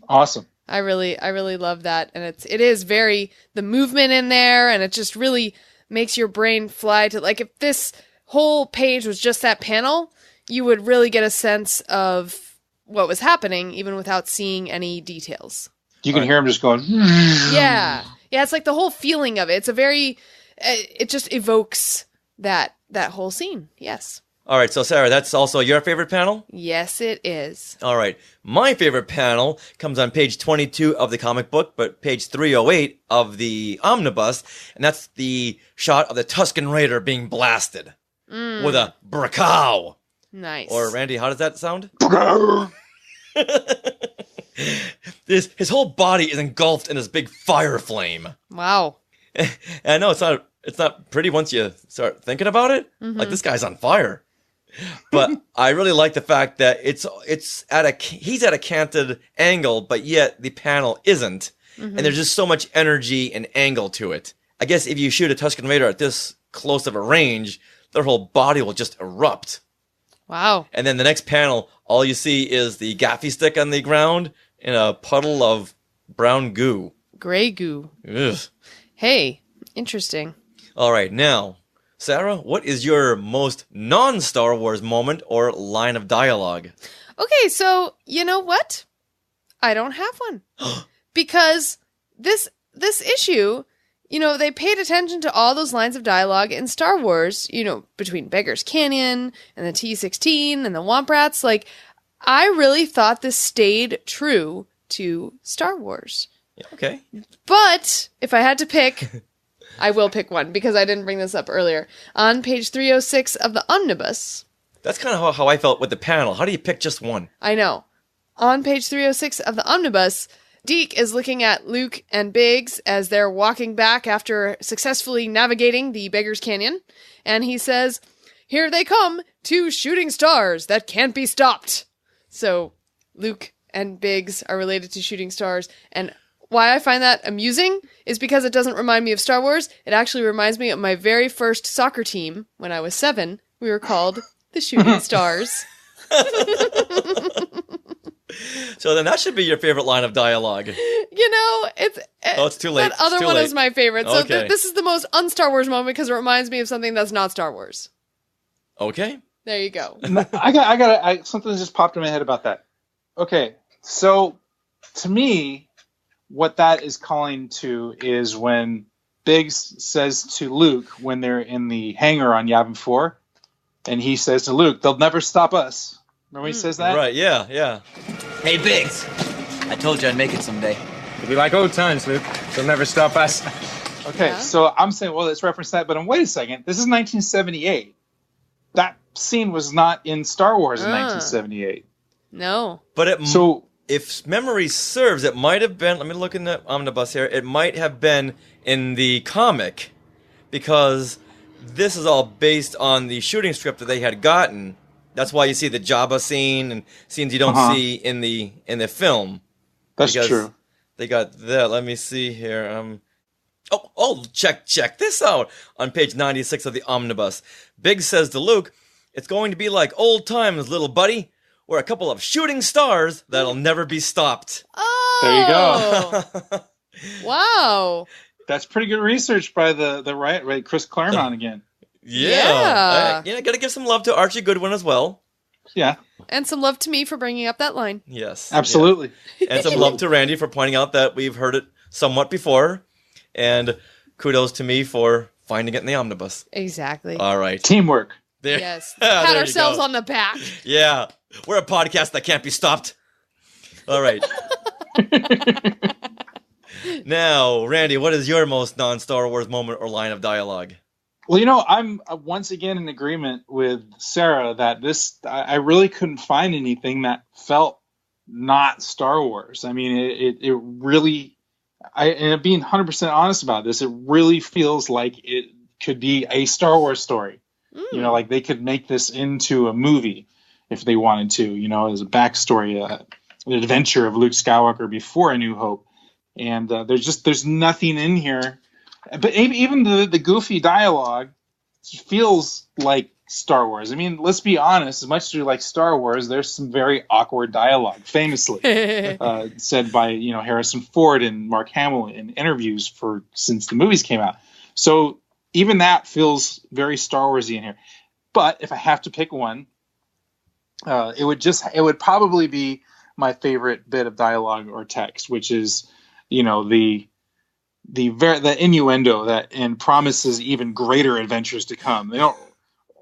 Awesome. I really love that, and it is very, the movement in there, and it just really makes your brain fly to, like, if this whole page was just that panel, you would really get a sense of what was happening, even without seeing any details. You can hear him just going. Yeah, it's like the whole feeling of it. It's a very, it just evokes that whole scene. Yes. All right, so Sarah, that's also your favorite panel? Yes, it is. All right. My favorite panel comes on page 22 of the comic book, but page 308 of the omnibus, and that's the shot of the Tusken Raider being blasted with a bracow. Nice. Or, Randy, how does that sound? His whole body is engulfed in this big fire flame. Wow. And I know it's not pretty once you start thinking about it. Like, this guy's on fire. But I really like the fact that he's at a canted angle, but yet the panel isn't. And there's just so much energy and angle to it. I guess if you shoot a Tusken Raider at this close of a range, their whole body will just erupt. Wow. And then the next panel, all you see is the gaffy stick on the ground in a puddle of brown goo. Gray goo. Ugh. Hey, interesting. All right, now, Sarah, what is your most non-Star Wars moment or line of dialogue? Okay, so you know what? I don't have one. Because this issue, they paid attention to all those lines of dialogue in Star Wars, between Beggar's Canyon and the T-16 and the Womp Rats. Like, I really thought this stayed true to Star Wars. Yeah, okay. But if I had to pick, I will pick one because I didn't bring this up earlier. On page 306 of the omnibus. That's kind of how I felt with the panel. How do you pick just one? I know. On page 306 of the omnibus, Deke is looking at Luke and Biggs as they're walking back after successfully navigating the Beggar's Canyon. And he says, "Here they come, 2 shooting stars that can't be stopped." So Luke and Biggs are related to shooting stars. And why I find that amusing is because it doesn't remind me of Star Wars. It actually reminds me of my very first soccer team when I was 7. We were called the Shooting Stars. So then that should be your favorite line of dialogue. It's too late. That other Too one late. is my favorite. So Okay. this is the most un-Star Wars moment because it reminds me of something that's not Star Wars. Okay. There you go. I got something just popped in my head about that. Okay, so to me, what that is calling to is when Biggs says to Luke when they're in the hangar on Yavin 4, and he says to Luke, "They'll never stop us." Remember he says that? Right, yeah. Hey, Biggs. I told you I'd make it someday. It'll be like old times, Luke. They'll never stop us. Okay, so I'm saying, well, let's reference that. But wait a second. This is 1978. That scene was not in Star Wars in 1978. No. But if memory serves, it might have been, let me look in the omnibus here, it might have been in the comic, because this is all based on the shooting script that they had gotten. That's why you see the Jabba scene and scenes you don't see in the film. That's true. They got that. Let me see here. Check this out. On page 96 of the omnibus, Biggs says to Luke, "It's going to be like old times, little buddy. We're a couple of shooting stars that'll never be stopped." Oh, there you go. Wow, that's pretty good research by the right Chris Claremont again. Yeah. Gotta give some love to Archie Goodwin as well. Yeah. And some love to me for bringing up that line. Yes. Absolutely. Yeah. And some love to Randy for pointing out that we've heard it somewhat before. And kudos to me for finding it in the omnibus. Exactly. All right. Teamwork. There. Yes. Pat ourselves on the back. Yeah. We're a podcast that can't be stopped. All right. Now, Randy, what is your most non-Star Wars moment or line of dialogue? Well, I'm once again in agreement with Sarah that I really couldn't find anything that felt not Star Wars. I mean, it really, and being 100% honest about this, it really feels like it could be a Star Wars story. Like they could make this into a movie if they wanted to, as a backstory, an adventure of Luke Skywalker before A New Hope. And there's nothing in here. But even the goofy dialogue feels like Star Wars. I mean, let's be honest. As much as you like Star Wars, there's some very awkward dialogue, famously said by Harrison Ford and Mark Hamill in interviews since the movies came out. So even that feels very Star Warsy in here. But if I have to pick one, it would probably be my favorite bit of dialogue or text, which is the innuendo and promises even greater adventures to come. They don't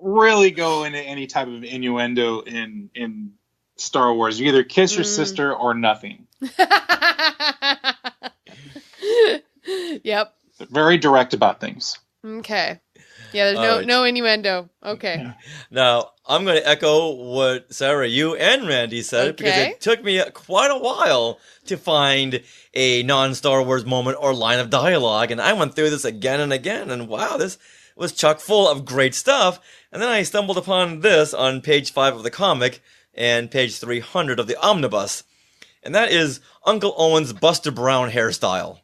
really go into any type of innuendo in Star Wars. You either kiss your sister or nothing. Yep. They're very direct about things. Okay. Yeah, there's no innuendo. Okay. Now, I'm going to echo what Sarah, you and Randy said, because it took me quite a while to find a non-Star Wars moment or line of dialogue, and I went through this again and again, and wow, this was chock full of great stuff. And then I stumbled upon this on page 5 of the comic and page 300 of the omnibus, and that is Uncle Owen's Buster Brown hairstyle.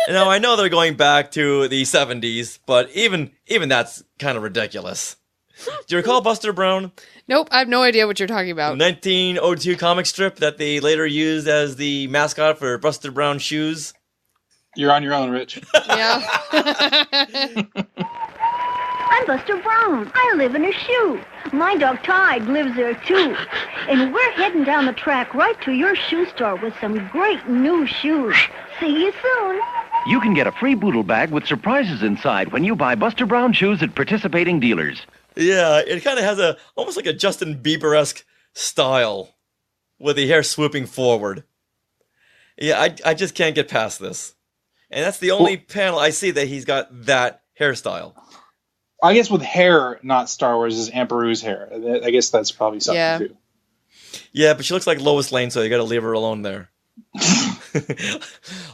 Now, I know they're going back to the 70s, but even that's kind of ridiculous. Do you recall Buster Brown? Nope, I have no idea what you're talking about. 1902 comic strip that they later used as the mascot for Buster Brown shoes. You're on your own, Rich. Yeah. I'm Buster Brown. I live in a shoe. My dog Tide lives there too. And we're heading down the track right to your shoe store with some great new shoes. See you soon. You can get a free boodle bag with surprises inside when you buy Buster Brown shoes at participating dealers. Yeah, it kind of has almost like a Justin Bieber-esque style with the hair swooping forward. Yeah, I just can't get past this. And that's the only panel I see that he's got that hairstyle. I guess with hair, not Star Wars, is Aunt Beru's hair. I guess that's probably something too. Yeah, but she looks like Lois Lane, so you got to leave her alone there.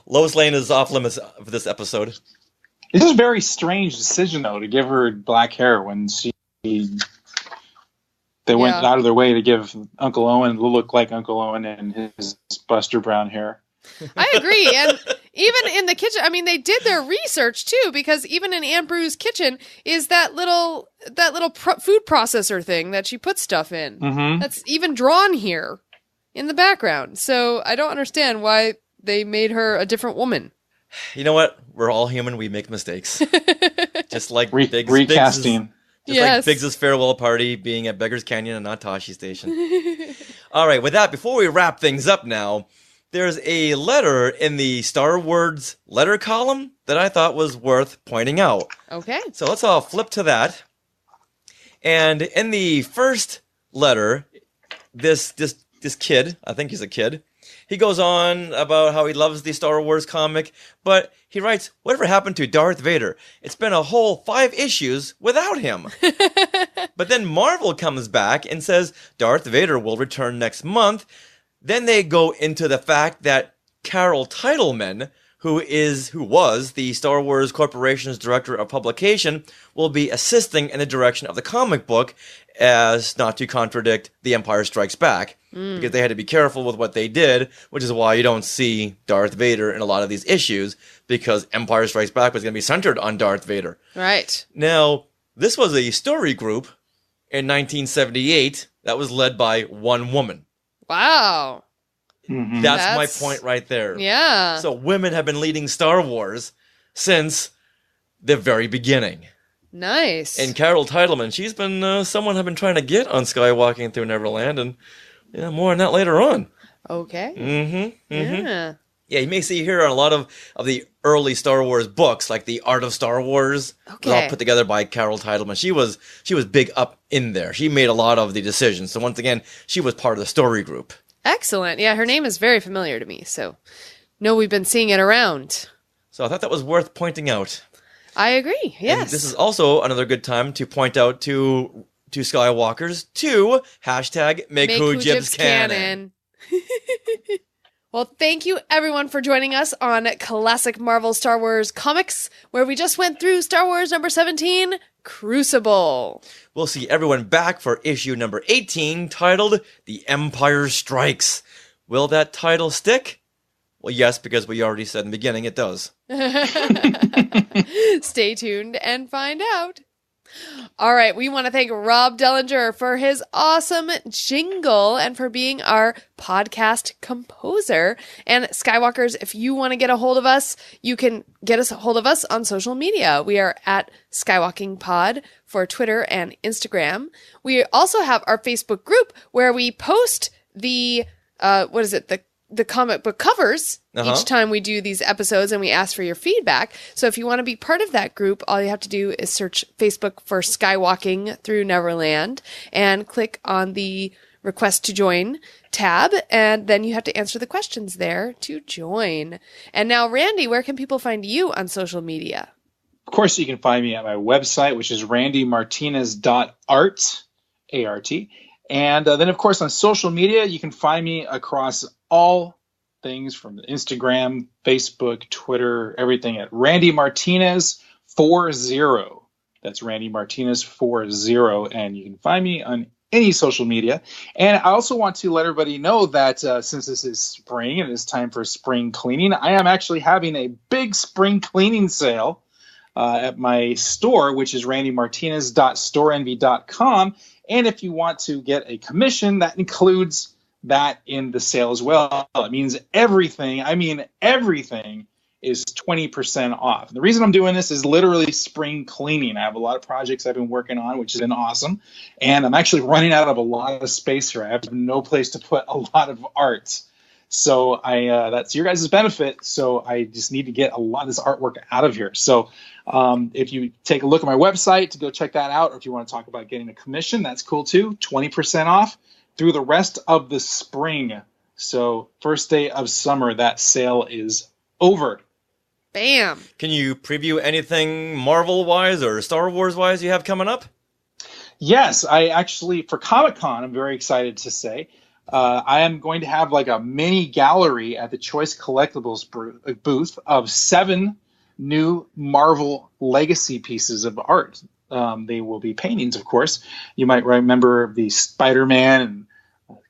Lois Lane is off limits for this episode. This is a very strange decision, though, to give her black hair when they went out of their way to give Uncle Owen look like Uncle Owen and his Buster Brown hair. I agree, and even in the kitchen, I mean, they did their research too, because even in Aunt Beru's kitchen is that little food processor thing that she puts stuff in. Mm-hmm. That's even drawn here in the background. So I don't understand why they made her a different woman. You know what? We're all human. We make mistakes. Just like recasting. Like Biggs' farewell party being at Beggar's Canyon and not Tashi Station. All right, with that, before we wrap things up now, there's a letter in the Star Wars letter column that I thought was worth pointing out. Okay. So let's all flip to that. And in the first letter, this kid, I think he's a kid, he goes on about how he loves the Star Wars comic, but he writes, "Whatever happened to Darth Vader? It's been a whole 5 issues without him." But then Marvel comes back and says Darth Vader will return next month. Then they go into the fact that Carol Titleman, who was the Star Wars Corporation's director of publication, will be assisting in the direction of the comic book, as not to contradict The Empire Strikes Back, because they had to be careful with what they did, which is why you don't see Darth Vader in a lot of these issues, because Empire Strikes Back was going to be centered on Darth Vader. Right. Now, this was a story group in 1978 that was led by one woman. Wow. That's my point right there. Yeah. So women have been leading Star Wars since the very beginning. Nice. And Carol Titleman, she's been someone I've been trying to get on Skywalking Through Neverland, and more on that later on. Okay. Yeah. Yeah, you may see here on a lot of the early Star Wars books, like The Art of Star Wars, all put together by Carol Titleman. She was big up in there. She made a lot of the decisions. So once again, she was part of the story group. Excellent. Yeah, her name is very familiar to me, so we've been seeing it around. So I thought that was worth pointing out. I agree, yes. And this is also another good time to point out to Skywalkers to hashtag Make Who Jibs Canon. Well, thank you everyone for joining us on Classic Marvel Star Wars Comics, where we just went through Star Wars number 17, Crucible. We'll see everyone back for issue number 18, titled The Empire Strikes. Will that title stick? Well, yes, because we already said in the beginning it does. Stay tuned and find out. All right, we want to thank Rob Dellinger for his awesome jingle and for being our podcast composer. And Skywalkers, if you want to get a hold of us, you can get a hold of us on social media. We are at Skywalking Pod for Twitter and Instagram. We also have our Facebook group where we post the the comic book covers each time we do these episodes, and we ask for your feedback. So if you want to be part of that group, all you have to do is search Facebook for Skywalking Through Neverland and click on the Request to Join tab, and then you have to answer the questions there to join. And now, Randy, where can people find you on social media? Of course, you can find me at my website, which is randymartinez.art, A-R-T. And then, of course, on social media, you can find me across all things from Instagram, Facebook, Twitter, everything at Randy Martinez 40. That's Randy Martinez 40. And you can find me on any social media. And I also want to let everybody know that since this is spring and it's time for spring cleaning, I am actually having a big spring cleaning sale at my store, which is randymartinez.storeenvy.com. And if you want to get a commission, that includes that in the sale as well. It means everything is 20% off. And the reason I'm doing this is literally spring cleaning. I have a lot of projects I've been working on, which has been awesome. And I'm actually running out of a lot of space here. I have no place to put a lot of art. So that's your guys' benefit. So I just need to get a lot of this artwork out of here. So if you take a look at my website to go check that out, or if you want to talk about getting a commission, that's cool too. 20% off through the rest of the spring. So first day of summer, that sale is over. Bam. Can you preview anything Marvel-wise or Star Wars-wise you have coming up? Yes, I actually, for Comic-Con, I'm very excited to say, I am going to have like a mini gallery at the Choice Collectibles booth of 7 new Marvel Legacy pieces of art. They will be paintings, of course. You might remember the Spider-Man and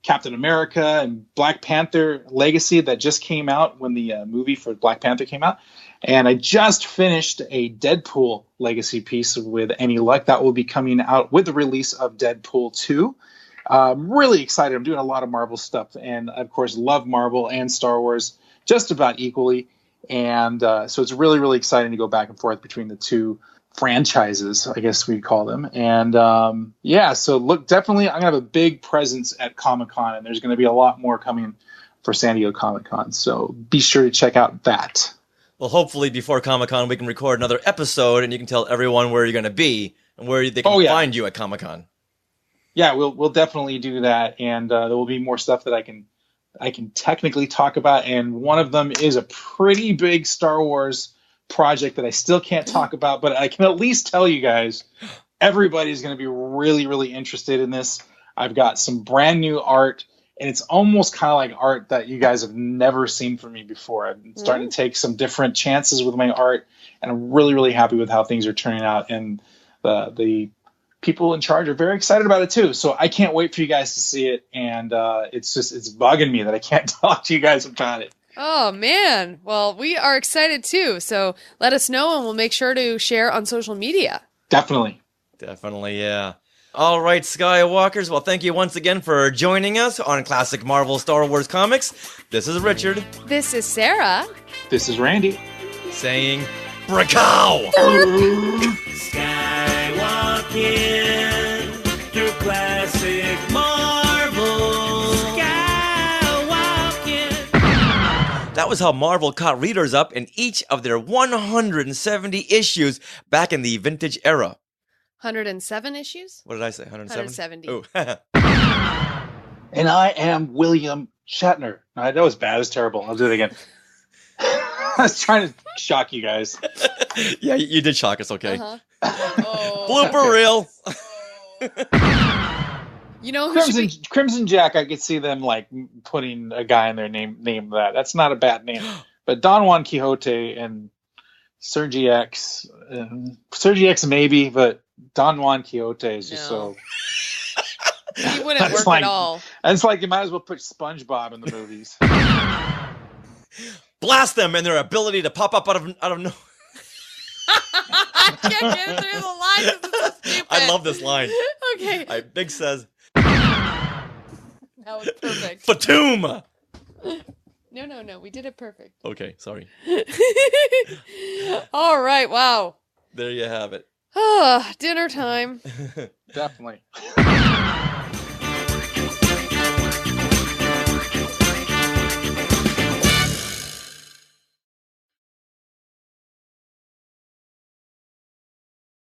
Captain America and Black Panther Legacy that just came out when the movie for Black Panther came out. And I just finished a Deadpool Legacy piece with any luck. That will be coming out with the release of Deadpool 2. I'm really excited. I'm doing a lot of Marvel stuff. And, of course, love Marvel and Star Wars just about equally. And so it's really, really exciting to go back and forth between the two franchises, I guess we call them. And so look, definitely I'm gonna have a big presence at Comic-Con, and there's going to be a lot more coming for San Diego Comic-Con, so be sure to check out that. Well, hopefully before Comic-Con we can record another episode and you can tell everyone where you're going to be and where they can find you at Comic-Con. Yeah, we'll definitely do that, and there will be more stuff that I can technically talk about, and one of them is a pretty big Star Wars project that I still can't talk about, but I can at least tell you guys everybody's going to be really, really interested in this. I've got some brand new art, and it's almost kind of like art that you guys have never seen from me before. I'm starting to take some different chances with my art, and I'm really, really happy with how things are turning out. And the people in charge are very excited about it too. So I can't wait for you guys to see it. And it's bugging me that I can't talk to you guys about it. Oh, man. Well, we are excited too. So let us know, and we'll make sure to share on social media. Definitely, yeah. All right, Skywalkers. Well, thank you once again for joining us on Classic Marvel Star Wars Comics. This is Richard. This is Sarah. This is Randy. Saying, Bracow! Skywalking through classic Marvel. Skywalking. That was how Marvel caught readers up in each of their 170 issues back in the vintage era. 107 issues? What did I say? 107? 170. Oh. And I am William Shatner. That was bad. It was terrible. I'll do it again. I was trying to shock you guys. Yeah, you did shock us, okay. Oh. Blooper reel. You know, Crimson Jack, I could see them like putting a guy in their name that. That's not a bad name. But Don Juan Quixote and Sergi X maybe, but Don Juan Quixote is just so... He wouldn't work at all. And it's like you might as well put SpongeBob in the movies. Blast them and their ability to pop up out of no. I can't get through the line. This is so stupid. I love this line. Okay. Big says. That was perfect. Fatum. No. We did it perfect. Okay, sorry. All right. Wow. There you have it. Dinner time. Definitely.